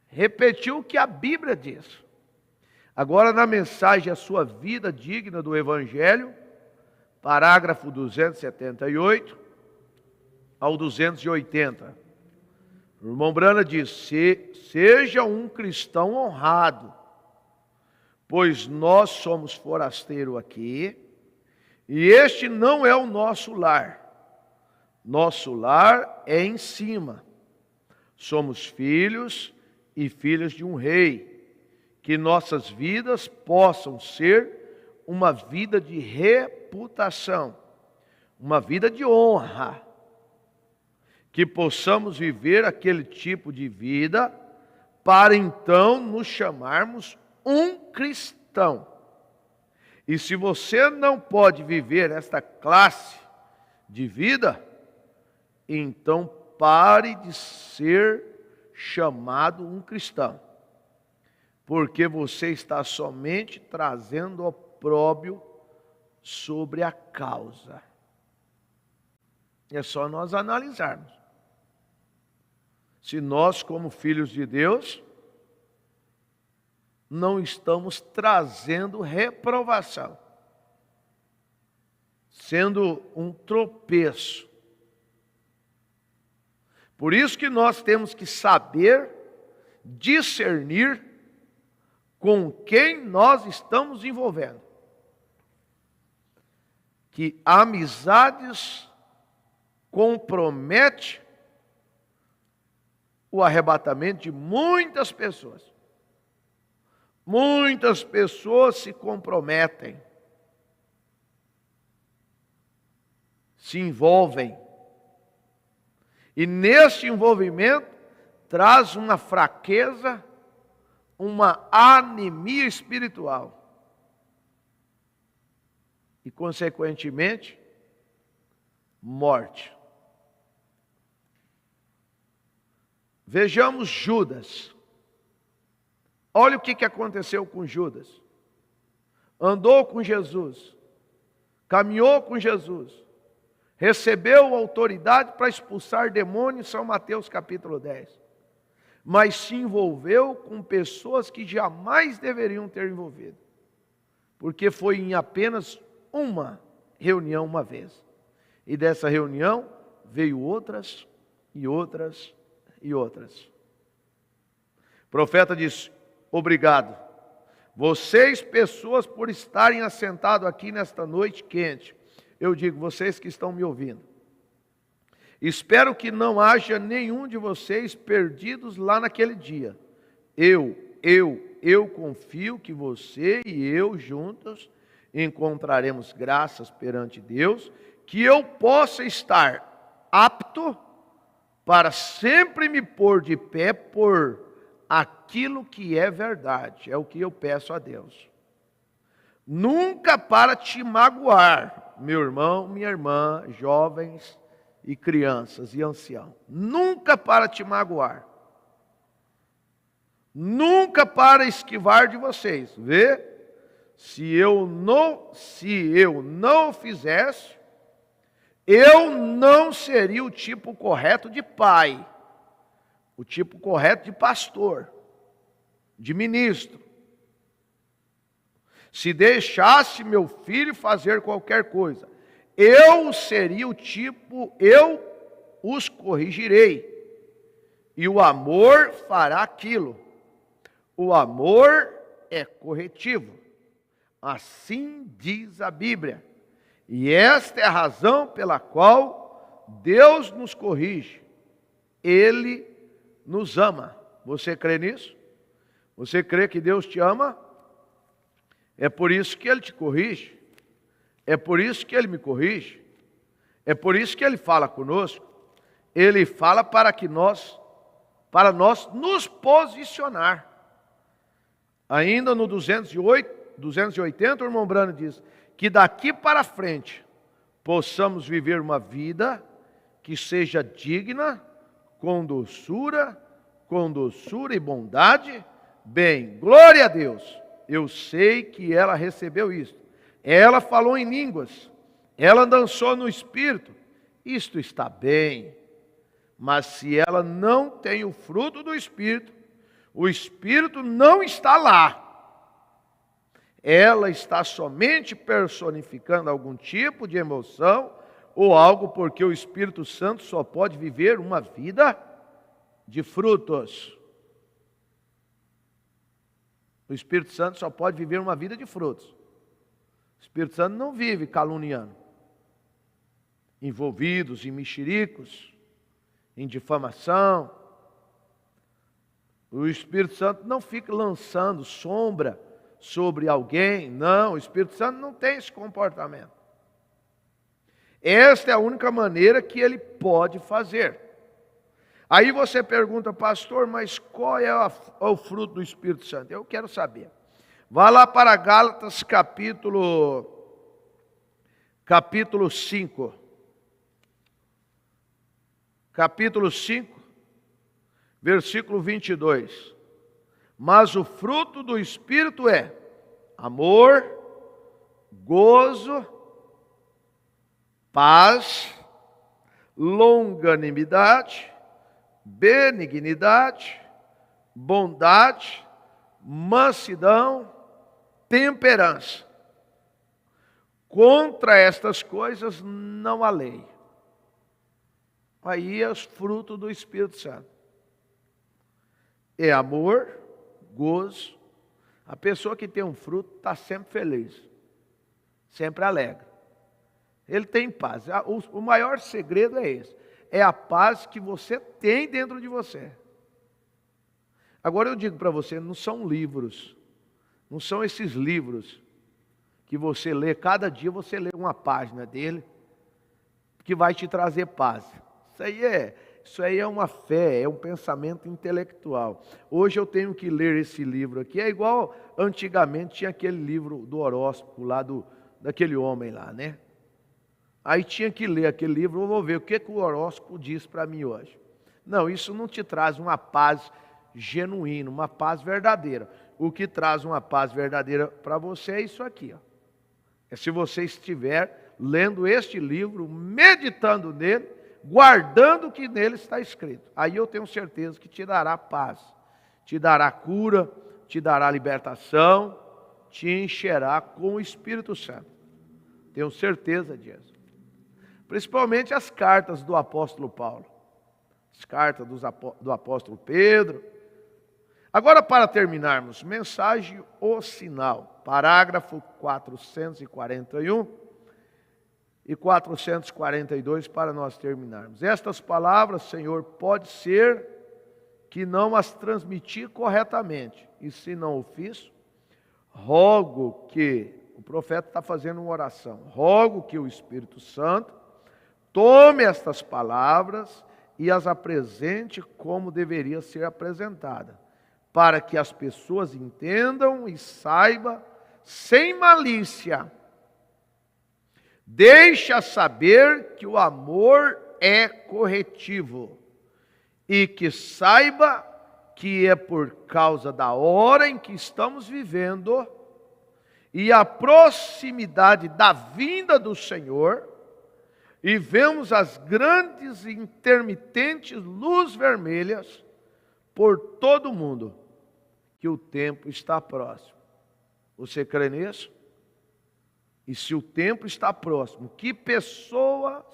Repetiu o que a Bíblia diz. Agora na mensagem A Sua Vida Digna do Evangelho, parágrafo 278 ao 280. O irmão Brana diz: seja um cristão honrado, pois nós somos forasteiro aqui, e este não é o nosso lar. Nosso lar é em cima. Somos filhos e filhas de um rei. Que nossas vidas possam ser uma vida de reputação, uma vida de honra. Que possamos viver aquele tipo de vida para então nos chamarmos um cristão. E se você não pode viver esta classe de vida, então pare de ser chamado um cristão, porque você está somente trazendo opróbrio sobre a causa. É só nós analisarmos. Se nós, como filhos de Deus, não estamos trazendo reprovação, sendo um tropeço. Por isso que nós temos que saber discernir com quem nós estamos envolvendo. Que amizades compromete o arrebatamento de muitas pessoas. Muitas pessoas se comprometem, se envolvem, e nesse envolvimento traz uma fraqueza, uma anemia espiritual e, consequentemente, morte. Vejamos Judas. Olha o que aconteceu com Judas. Andou com Jesus, caminhou com Jesus, recebeu autoridade para expulsar demônios, São Mateus capítulo 10. Mas se envolveu com pessoas que jamais deveriam ter envolvido. Porque foi em apenas uma reunião uma vez. E dessa reunião veio outras e outras e outras. O profeta diz: obrigado, vocês pessoas por estarem assentados aqui nesta noite quente. Eu digo, vocês que estão me ouvindo, espero que não haja nenhum de vocês perdidos lá naquele dia. Eu confio que você e eu juntos encontraremos graças perante Deus, que eu possa estar apto para sempre me pôr de pé por aquilo que é verdade. É o que eu peço a Deus. Nunca para te magoar, meu irmão, minha irmã, jovens e crianças e anciãos. Nunca para te magoar. Nunca para esquivar de vocês. Vê? Se eu não o fizesse, eu não seria o tipo correto de pai, o tipo correto de pastor, de ministro. Se deixasse meu filho fazer qualquer coisa, eu seria o tipo, eu os corrigirei. E o amor fará aquilo. O amor é corretivo. Assim diz a Bíblia. E esta é a razão pela qual Deus nos corrige. Ele nos ama. Você crê nisso? Você crê que Deus te ama? É por isso que Ele te corrige. É por isso que Ele me corrige. É por isso que Ele fala conosco. Ele fala para nós nos posicionar. Ainda no 280, o irmão Brano diz que daqui para frente possamos viver uma vida que seja digna, com doçura e bondade. Bem, glória a Deus. Eu sei que ela recebeu isso. Ela falou em línguas. Ela dançou no Espírito. Isto está bem. Mas se ela não tem o fruto do Espírito, o Espírito não está lá. ela está somente personificando algum tipo de emoção ou algo, porque o Espírito Santo só pode viver uma vida de frutos. O Espírito Santo só pode viver uma vida de frutos. O Espírito Santo não vive caluniando, envolvidos em mexericos, em difamação. O Espírito Santo não fica lançando sombra sobre alguém. Não, o Espírito Santo não tem esse comportamento. Esta é a única maneira que ele pode fazer. Aí você pergunta, pastor, mas qual é o fruto do Espírito Santo? Eu quero saber. Vá lá para Gálatas capítulo 5. Capítulo 5, versículo 22. Mas o fruto do Espírito é amor, gozo, paz, longanimidade, benignidade, bondade, mansidão, temperança. Contra estas coisas não há lei. Aí é os frutos do Espírito Santo. É amor, gozo. A pessoa que tem um fruto está sempre feliz, sempre alegre. Ele tem paz. O maior segredo é esse. É a paz que você tem dentro de você. Agora eu digo para você, não são livros. Não são esses livros que você lê, cada dia você lê uma página dele, que vai te trazer paz. Isso aí é uma fé, é um pensamento intelectual. Hoje eu tenho que ler esse livro aqui. É igual antigamente tinha aquele livro do horóscopo lá, daquele homem lá, né? Aí tinha que ler aquele livro, eu vou ver o que o horóscopo diz para mim hoje. Não, isso não te traz uma paz genuína, uma paz verdadeira. O que traz uma paz verdadeira para você é isso aqui, ó. É se você estiver lendo este livro, meditando nele, guardando o que nele está escrito. Aí eu tenho certeza que te dará paz, te dará cura, te dará libertação, te encherá com o Espírito Santo. Tenho certeza disso. Principalmente as cartas do apóstolo Paulo, as cartas do apóstolo Pedro. Agora, para terminarmos, mensagem O Sinal, parágrafo 441 e 442, para nós terminarmos. Estas palavras, Senhor, pode ser que não as transmiti corretamente, e se não o fiz, rogo que, o profeta está fazendo uma oração, rogo que o Espírito Santo tome estas palavras e as apresente como deveria ser apresentada, para que as pessoas entendam e saibam, sem malícia, deixa saber que o amor é corretivo, e que saiba que é por causa da hora em que estamos vivendo e a proximidade da vinda do Senhor, e vemos as grandes e intermitentes luzes vermelhas por todo o mundo, que o tempo está próximo. Você crê nisso? E se o tempo está próximo, que pessoas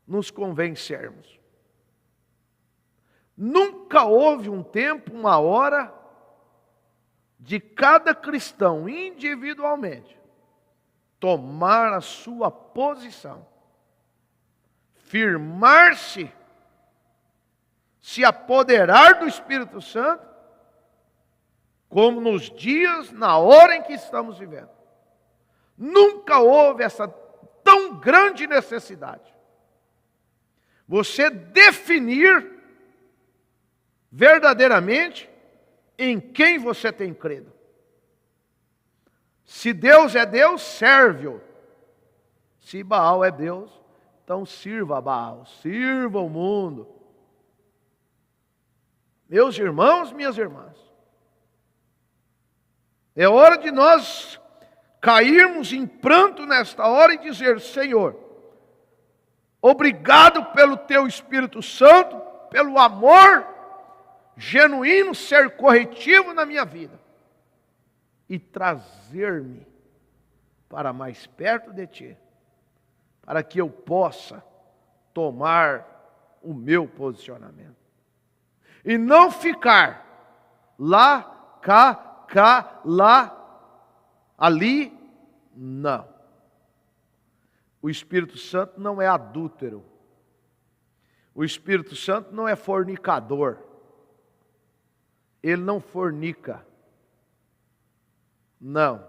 nos convencermos? Nunca houve um tempo, uma hora, de cada cristão individualmente tomar a sua posição, firmar-se, se apoderar do Espírito Santo, como nos dias, na hora em que estamos vivendo. Nunca houve essa tão grande necessidade. Você definir verdadeiramente em quem você tem crido. Se Deus é Deus, serve-o. Se Baal é Deus, então sirva a Baal, sirva o mundo. Meus irmãos, minhas irmãs, é hora de nós cairmos em pranto nesta hora e dizer: Senhor, obrigado pelo Teu Espírito Santo, pelo amor genuíno ser corretivo na minha vida. e trazer-me para mais perto de ti, para que eu possa tomar o meu posicionamento. E não ficar lá, cá, lá, ali, não. O Espírito Santo não é adúltero. O Espírito Santo não é fornicador. Ele não fornica. Não.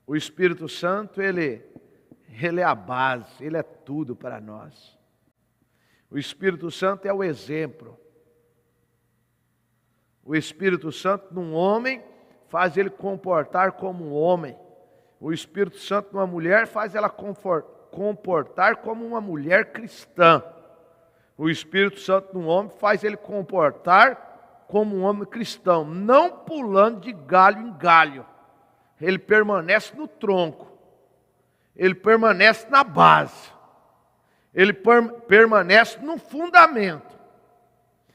O Espírito Santo, ele é a base, ele é tudo para nós. O Espírito Santo é o exemplo. O Espírito Santo num homem faz ele comportar como um homem. O Espírito Santo numa mulher faz ela comportar como uma mulher cristã. O Espírito Santo num homem faz ele comportar como um homem cristão, não pulando de galho em galho. Ele permanece no tronco. Ele permanece na base. Ele permanece no fundamento.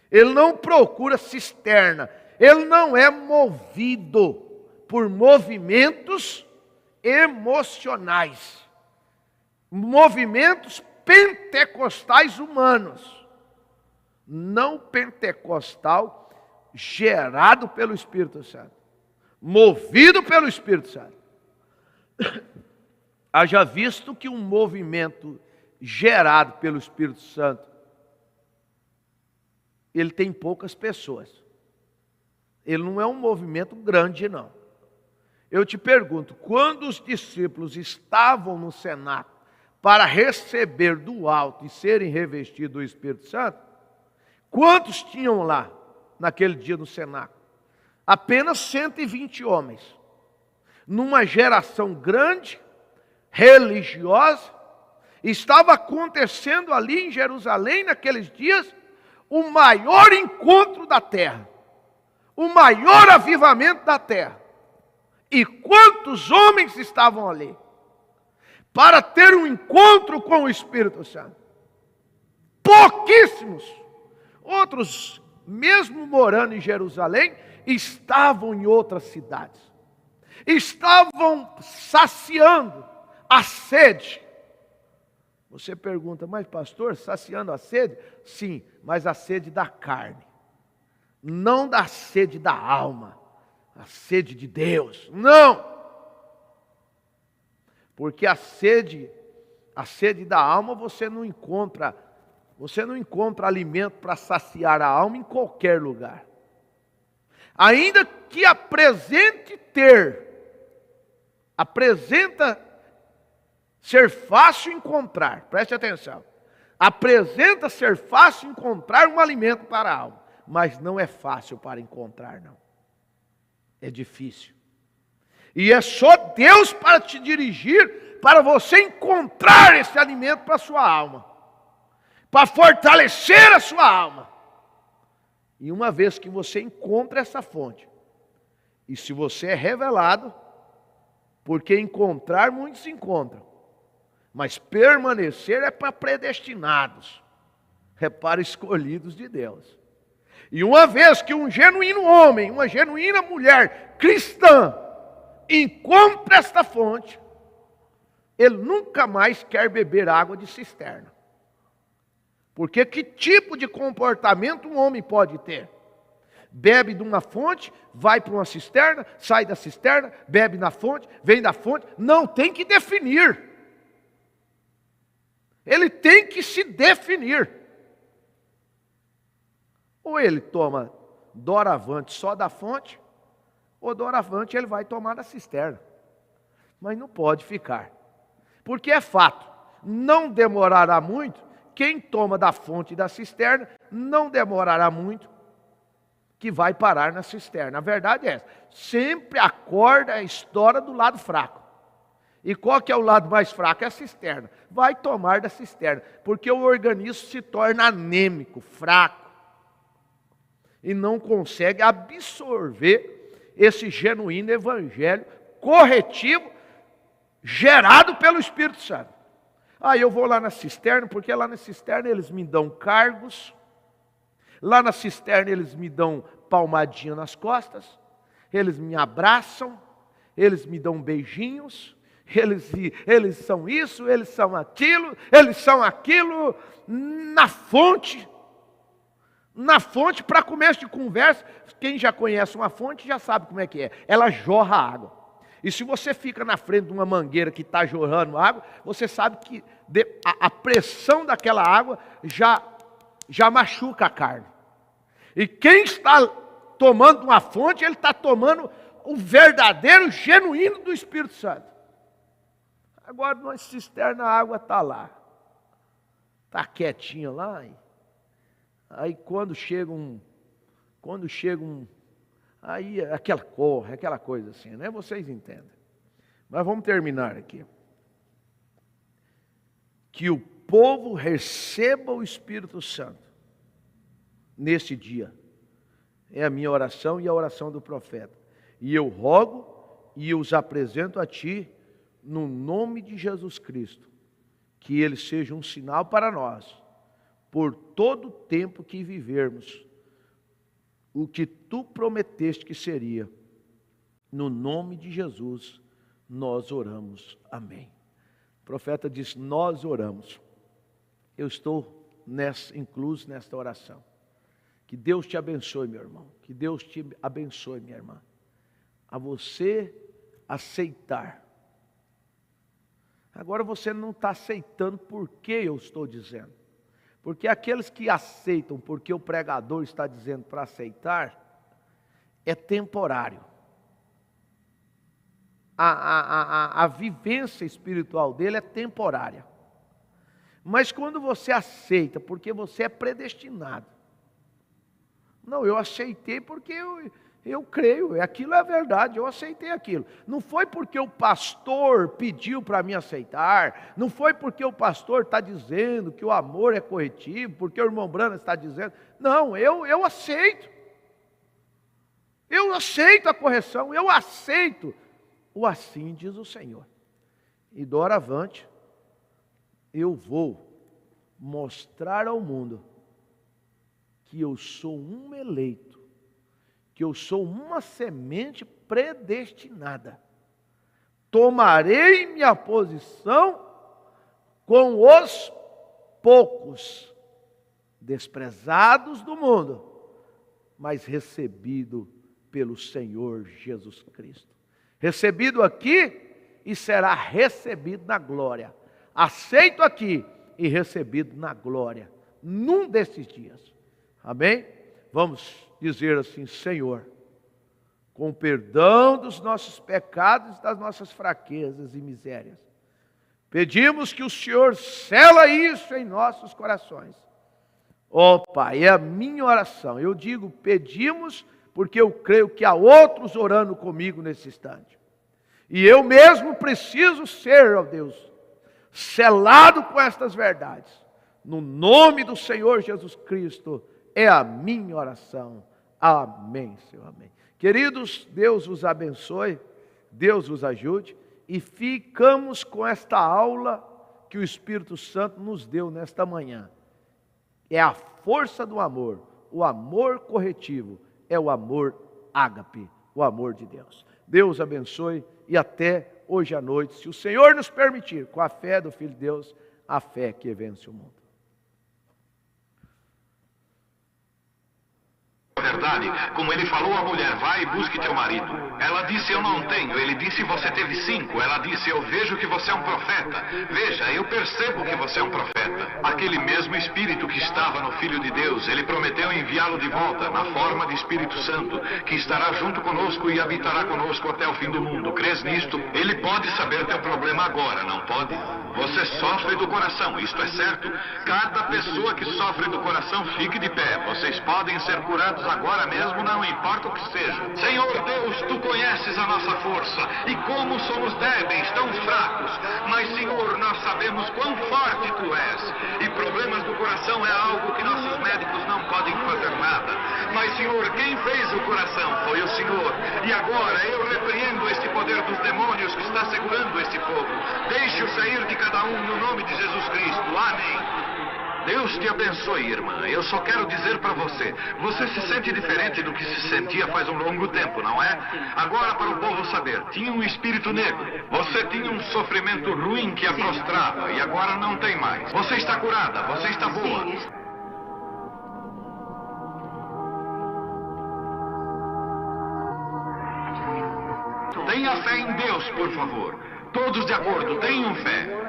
Ele não procura cisterna. Ele não é movido por movimentos emocionais. Movimentos pentecostais humanos. Não pentecostal gerado pelo Espírito Santo. Movido pelo Espírito Santo. Haja visto que um movimento gerado pelo Espírito Santo, ele tem poucas pessoas. Ele não é um movimento grande, não. Eu te pergunto, quando os discípulos estavam no cenáculo para receber do alto e serem revestidos do Espírito Santo, quantos tinham lá naquele dia no cenáculo? Apenas 120 homens. Numa geração grande, religiosa, estava acontecendo ali em Jerusalém, naqueles dias, o maior encontro da terra. O maior avivamento da terra. E quantos homens estavam ali? Para ter um encontro com o Espírito Santo? Pouquíssimos. Outros, mesmo morando em Jerusalém, estavam em outras cidades. Estavam saciando a sede. Você pergunta, mas pastor, saciando a sede? Sim, mas a sede da carne. Não da sede da alma. A sede de Deus. Não! Porque a sede da alma você não encontra alimento para saciar a alma em qualquer lugar. Ainda que apresenta ser fácil encontrar, preste atenção, apresenta ser fácil encontrar um alimento para a alma, mas não é fácil para encontrar, não. É difícil. E é só Deus para te dirigir, para você encontrar esse alimento para a sua alma, para fortalecer a sua alma. E uma vez que você encontra essa fonte, e se você é revelado, porque encontrar muitos encontram, mas permanecer é para predestinados, é para escolhidos de Deus. E uma vez que um genuíno homem, uma genuína mulher cristã, encontra esta fonte, ele nunca mais quer beber água de cisterna. Porque que tipo de comportamento um homem pode ter? Bebe de uma fonte, vai para uma cisterna, sai da cisterna, bebe na fonte, vem da fonte. Não, tem que definir. Ele tem que se definir. Ou ele toma doravante só da fonte, ou doravante ele vai tomar da cisterna. Mas não pode ficar. Porque é fato, não demorará muito. Quem toma da fonte da cisterna, não demorará muito que vai parar na cisterna. A verdade é essa. Sempre a corda estoura do lado fraco. E qual que é o lado mais fraco? É a cisterna. Vai tomar da cisterna. Porque o organismo se torna anêmico, fraco. E não consegue absorver esse genuíno evangelho corretivo gerado pelo Espírito Santo. Eu vou lá na cisterna, porque lá na cisterna eles me dão cargos, lá na cisterna eles me dão palmadinha nas costas, eles me abraçam, eles me dão beijinhos, eles são isso, eles são aquilo, na fonte, para começo de conversa, quem já conhece uma fonte já sabe como é que é, ela jorra água. E se você fica na frente de uma mangueira que está jorrando água, você sabe que a pressão daquela água já machuca a carne. E quem está tomando uma fonte, ele está tomando o verdadeiro, genuíno do Espírito Santo. Agora, numa cisterna, a água está lá. Está quietinha lá. Aí quando chega aí aquela coisa assim, né? Vocês entendem. Mas vamos terminar aqui. Que o povo receba o Espírito Santo neste dia. É a minha oração e a oração do profeta. E eu rogo e os apresento a ti no nome de Jesus Cristo. Que ele seja um sinal para nós, por todo o tempo que vivermos, o que tu prometeste que seria. No nome de Jesus, nós oramos. Amém. O profeta diz, nós oramos. Eu estou incluso nesta oração. Que Deus te abençoe, meu irmão. Que Deus te abençoe, minha irmã. A você aceitar. Agora você não está aceitando porque eu estou dizendo. Porque aqueles que aceitam porque o pregador está dizendo para aceitar, é temporário. A vivência espiritual dele é temporária. Mas quando você aceita, porque você é predestinado. Não, eu aceitei porque eu creio, aquilo é verdade, eu aceitei aquilo. Não foi porque o pastor pediu para me aceitar, não foi porque o pastor está dizendo que o amor é corretivo, porque o irmão Brana está dizendo. Não, eu aceito. Eu aceito a correção, eu aceito o assim diz o Senhor. E doravante, eu vou mostrar ao mundo que eu sou um eleito, que eu sou uma semente predestinada. Tomarei minha posição com os poucos, desprezados do mundo, mas recebido pelo Senhor Jesus Cristo. Recebido aqui e será recebido na glória. Aceito aqui e recebido na glória, num desses dias. Amém? Vamos dizer assim, Senhor, com perdão dos nossos pecados, das nossas fraquezas e misérias, pedimos que o Senhor sela isso em nossos corações. Ó Pai, é a minha oração. Eu digo pedimos porque eu creio que há outros orando comigo nesse instante. E eu mesmo preciso ser, ó Deus, selado com estas verdades. No nome do Senhor Jesus Cristo, é a minha oração. Amém, Senhor, amém. Queridos, Deus os abençoe, Deus os ajude, e ficamos com esta aula que o Espírito Santo nos deu nesta manhã. É a força do amor, o amor corretivo, é o amor ágape, o amor de Deus. Deus abençoe e até hoje à noite, se o Senhor nos permitir, com a fé do Filho de Deus, a fé que vence o mundo. Verdade, como ele falou à mulher, vai e busque teu marido. Ela disse, eu não tenho. Ele disse, você teve 5. Ela disse, eu vejo que você é um profeta. Veja, eu percebo que você é um profeta. Aquele mesmo Espírito que estava no Filho de Deus, ele prometeu enviá-lo de volta, na forma de Espírito Santo, que estará junto conosco e habitará conosco até o fim do mundo. Crês nisto? Ele pode saber teu problema agora, não pode? Você sofre do coração, isto é certo? Cada pessoa que sofre do coração, fique de pé. Vocês podem ser curados agora mesmo, não importa o que seja. Senhor Deus, tu conheces a nossa força e como somos débeis, tão fracos. Mas, Senhor, nós sabemos quão forte tu és. E problemas do coração é algo que nossos médicos não podem fazer nada. Mas, Senhor, quem fez o coração foi o Senhor. E agora eu repreendo este poder dos demônios que está segurando este povo. Deixe-o sair de cada um no nome de Jesus Cristo. Amém. Deus te abençoe, irmã. Eu só quero dizer para você, você se sente diferente do que se sentia faz um longo tempo, não é? Agora, para o povo saber, tinha um espírito negro. Você tinha um sofrimento ruim que a prostrava e agora não tem mais. Você está curada, você está boa. Tenha fé em Deus, por favor. Todos de acordo, tenham fé.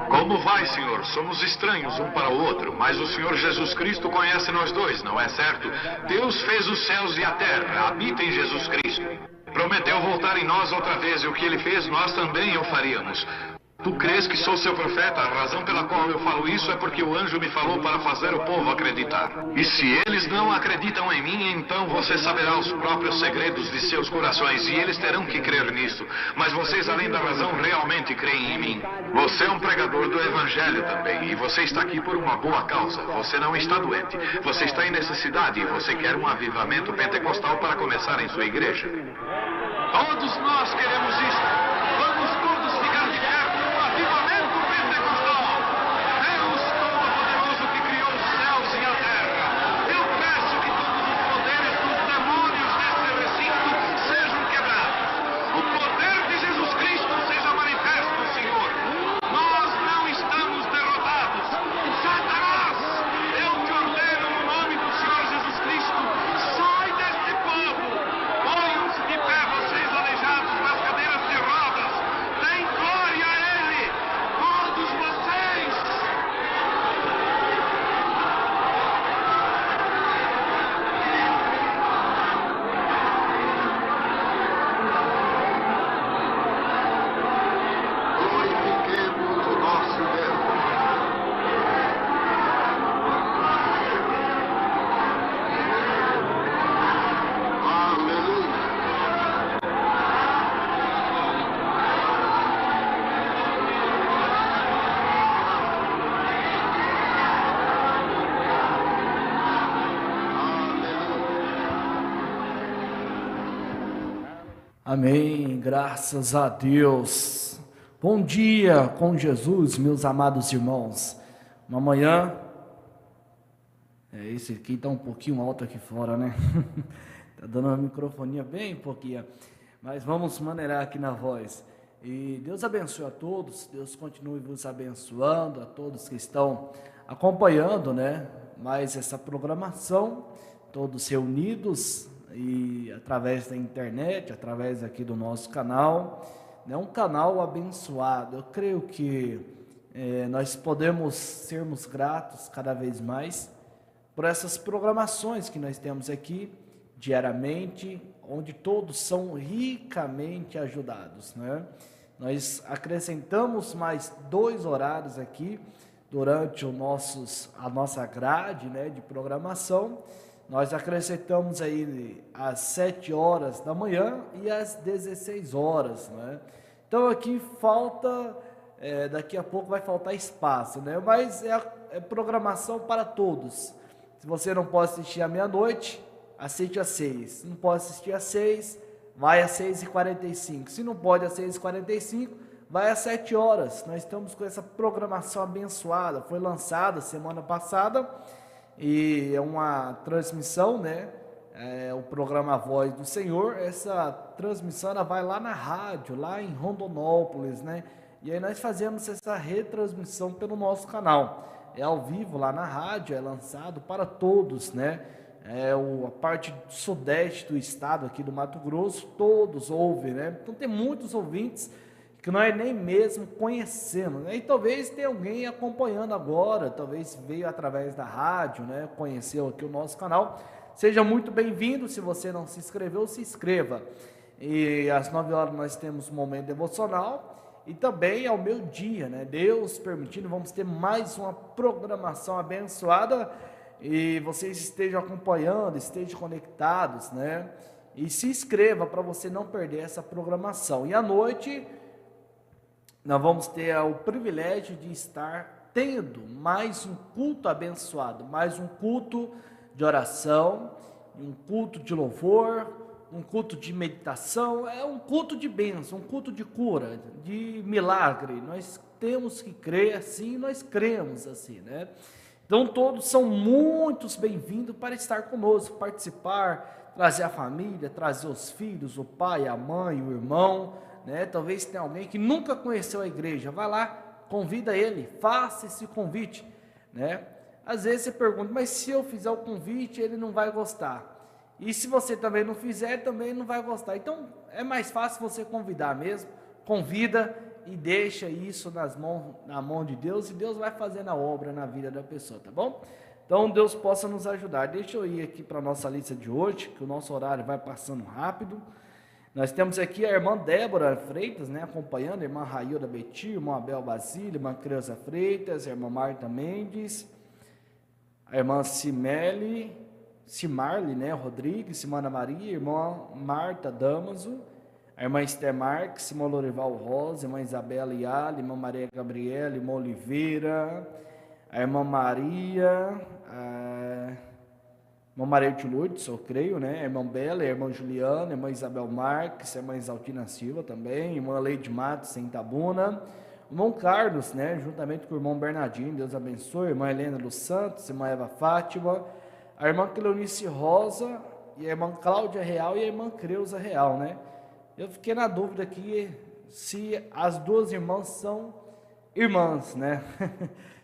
Como vai, senhor? Somos estranhos um para o outro, mas o Senhor Jesus Cristo conhece nós dois, não é certo? Deus fez os céus e a terra, habita em Jesus Cristo. Prometeu voltar em nós outra vez, e o que ele fez, nós também o faríamos. Tu crês que sou seu profeta? A razão pela qual eu falo isso é porque o anjo me falou para fazer o povo acreditar. E se eles não acreditam em mim, então você saberá os próprios segredos de seus corações e eles terão que crer nisso. Mas vocês, além da razão, realmente creem em mim. Você é um pregador do evangelho também e você está aqui por uma boa causa. Você não está doente. Você está em necessidade e você quer um avivamento pentecostal para começar em sua igreja. Todos nós queremos isso. Vamos todos ficar de pé. Avivamento pentecostal! Deus Todo-Poderoso que criou os céus e a terra. Eu peço que todos os poderes dos demônios desse recinto sejam quebrados. O poder de Jesus Cristo seja manifesto, Senhor. Nós não estamos derrotados. Satanás, eu te ordeno no nome do Senhor Jesus Cristo, sai deste povo. Ponham-se de pé, vocês aleijados nas cadeiras de rodas. Deem glória a Ele. Todos vocês! Glorifiquemos o nosso Deus. Aleluia. Amém, graças a Deus. Bom dia com Jesus, meus amados irmãos. Uma manhã, esse aqui está um pouquinho alto aqui fora, né? Está dando uma microfonia bem pouquinho, mas vamos maneirar aqui na voz. E Deus abençoe a todos, Deus continue vos abençoando, a todos que estão acompanhando, né? Mais essa programação, todos reunidos e através da internet, através aqui do nosso canal, né, um canal abençoado. Eu creio que nós podemos sermos gratos cada vez mais por essas programações que nós temos aqui diariamente, onde todos são ricamente ajudados, né? Nós acrescentamos mais 2 horários aqui durante a nossa grade, né, de programação. Nós acrescentamos aí às 7 horas da manhã e às 16 horas, né? Então aqui falta, daqui a pouco vai faltar espaço, né? Mas é programação para todos. Se você não pode assistir à meia-noite, assiste às 6. Se não pode assistir às 6, vai às 6h45. Se não pode às 6h45, vai às 7 horas. Nós estamos com essa programação abençoada. Foi lançada semana passada. E é uma transmissão, né? O programa Voz do Senhor. Essa transmissão ela vai lá na rádio, lá em Rondonópolis, né? E aí nós fazemos essa retransmissão pelo nosso canal. É ao vivo lá na rádio, é lançado para todos, né? A parte sudeste do estado aqui do Mato Grosso, todos ouvem, né? Então tem muitos ouvintes que nós nem mesmo conhecemos, né? E talvez tenha alguém acompanhando agora, talvez veio através da rádio, né? Conheceu aqui o nosso canal. Seja muito bem-vindo. Se você não se inscreveu, se inscreva. E às 9 horas nós temos um momento devocional e também ao meio-dia, né? Deus permitindo, vamos ter mais uma programação abençoada e vocês estejam acompanhando, estejam conectados, né? E se inscreva para você não perder essa programação. E à noite nós vamos ter o privilégio de estar tendo mais um culto abençoado, mais um culto de oração, um culto de louvor, um culto de meditação, é um culto de bênção, um culto de cura, de milagre. Nós temos que crer assim, nós cremos assim, né? Então todos são muitos bem-vindos para estar conosco, participar, trazer a família, trazer os filhos, o pai, a mãe, o irmão, né? Talvez tenha alguém que nunca conheceu a igreja, vai lá, convida ele, faça esse convite, né? Às vezes você pergunta, mas se eu fizer o convite, ele não vai gostar. E se você também não fizer, também não vai gostar. Então, é mais fácil você convidar mesmo. Convida e deixa isso na mão de Deus, e Deus vai fazendo a obra na vida da pessoa, tá bom? Então, Deus possa nos ajudar. Deixa eu ir aqui para a nossa lista de hoje, que o nosso horário vai passando rápido. Nós temos aqui a irmã Débora Freitas, né, acompanhando, a irmã Railda Betir, irmã Abel Basílio, irmã Creuza Freitas, a irmã Marta Mendes, a irmã Cimarli, né, Rodrigues, Simana Maria, irmã Marta Damaso, a irmã Esther Marques, irmã Lorival Rosa, irmã Isabela Iali, irmã Maria Gabriela, irmã Oliveira, a irmã Maria, irmã Maria de Lourdes, eu creio, né, a irmã Bela, a irmã Juliana, a irmã Isabel Marques, a irmã Exaltina Silva também, a irmã Leide Matos, em Itabuna, o irmão Carlos, né, juntamente com o irmão Bernardinho, Deus abençoe, a irmã Helena dos Santos, a irmã Eva Fátima, a irmã Cleonice Rosa, e a irmã Cláudia Real e a irmã Creuza Real, né? Eu fiquei na dúvida aqui se as duas irmãs são irmãs, né?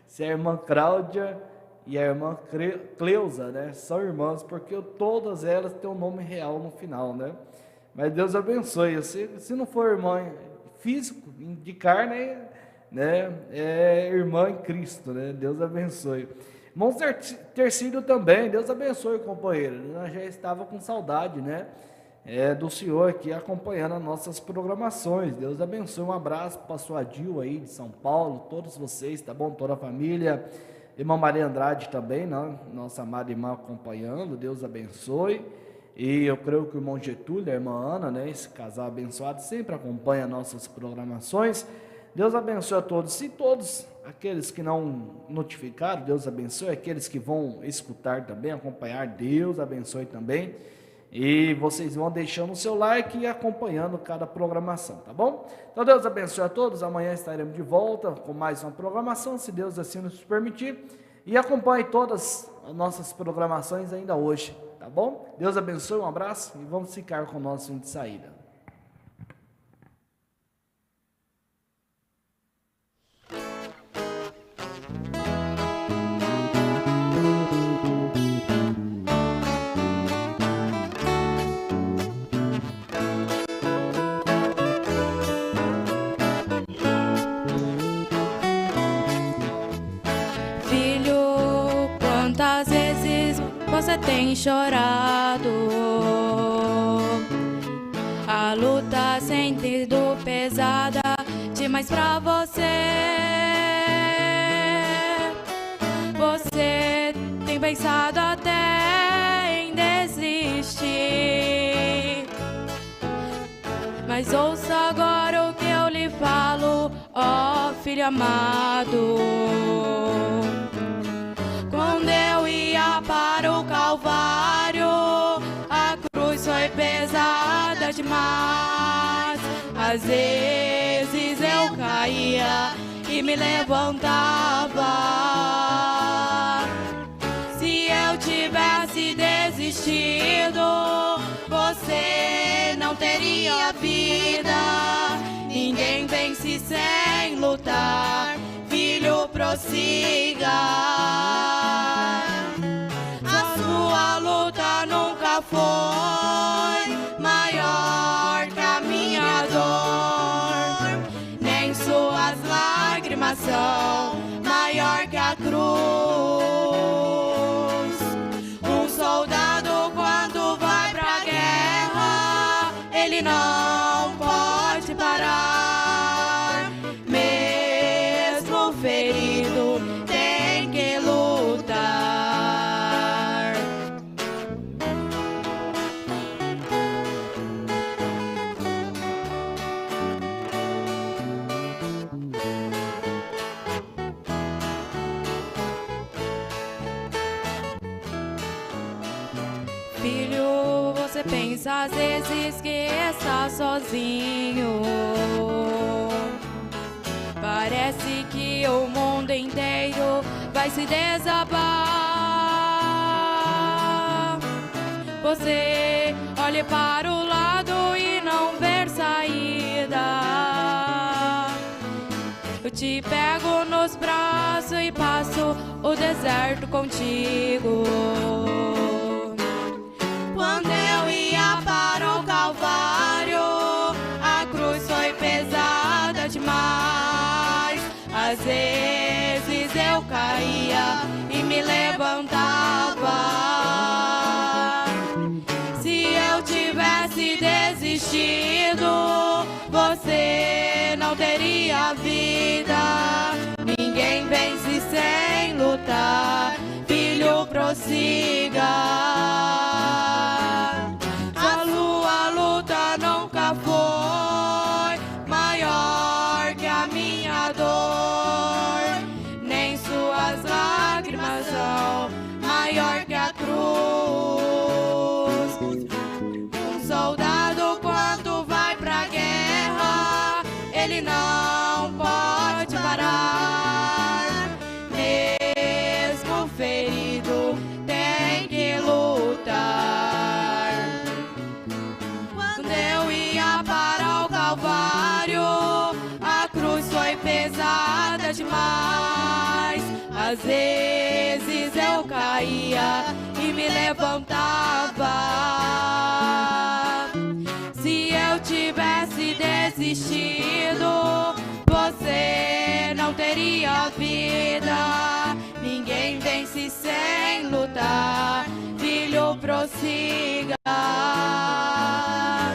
Se a irmã Cláudia e a irmã Cleusa, né, são irmãs, porque todas elas têm um nome real no final, né? Mas Deus abençoe. Se não for irmã físico, de carne, né, é irmã em Cristo, né? Deus abençoe. Irmão Tercílio também, Deus abençoe, companheiro. Nós já estava com saudade, né? Do senhor aqui acompanhando as nossas programações. Deus abençoe. Um abraço para a sua Dil aí de São Paulo, todos vocês, tá bom? Toda a família. Irmã Maria Andrade também, né? Nossa amada irmã acompanhando. Deus abençoe. E eu creio que o irmão Getúlio, a irmã Ana, né? Esse casal abençoado sempre acompanha nossas programações. Deus abençoe a todos. E todos aqueles que não notificaram, Deus abençoe. Aqueles que vão escutar também, acompanhar, Deus abençoe também. E vocês vão deixando o seu like e acompanhando cada programação, tá bom? Então Deus abençoe a todos. Amanhã estaremos de volta com mais uma programação, se Deus assim nos permitir. E acompanhe todas as nossas programações ainda hoje, tá bom? Deus abençoe, um abraço e vamos ficar com o nosso hino de saída. Você tem chorado, a luta tem sido pesada demais pra você. Você tem pensado até em desistir, mas ouça agora o que eu lhe falo, ó filho amado. Quando eu ia para o Calvário, a cruz foi pesada demais. Às vezes eu caía e me levantava. Se eu tivesse desistido, você não teria vida. Ninguém vence sem lutar. Filho, prossiga. A sua luta nunca foi maior que a minha dor, nem suas lágrimas são maior que a cruz. Um soldado quando vai pra guerra, ele não pode parar, mesmo ferido tem que lutar. Filho, Você pensa às vezes que está sozinho. Parece que o mundo inteiro vai se desabar. Você olha para o lado e não vê saída. Eu te pego nos braços e passo o deserto contigo. Quando eu ia para o Calvário, a cruz foi pesada demais. Às vezes eu caía e me levantava. Se eu tivesse desistido, você não teria vida. Ninguém vence sem lutar, filho, prossiga. A luta nunca foi maior que a minha dor, nem suas lágrimas são maior que a cruz. Um soldado quando vai pra guerra, ele não pode parar. Mesmo ferido, tem que lutar. Quando eu ia para o Calvário, a cruz foi pesada demais. Às vezes eu caía e me levantava. Se eu tivesse desistido, você não teria vida. Ninguém vence sem lutar, filho, prossiga. A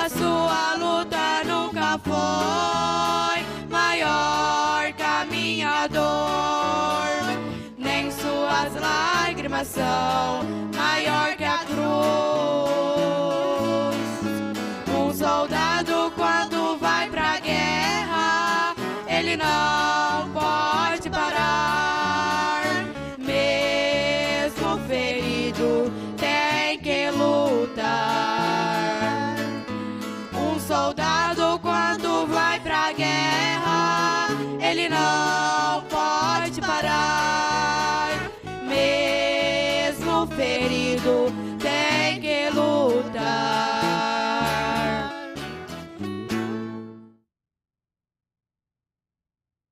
sua luta nunca foi maior que a minha dor, nem suas lágrimas são maior que a cruz. Um soldado quando vai pra guerra, ele não pode parar. Mesmo ferido, tem que lutar. Um soldado quando vai pra guerra, ele não pode parar. Mesmo ferido,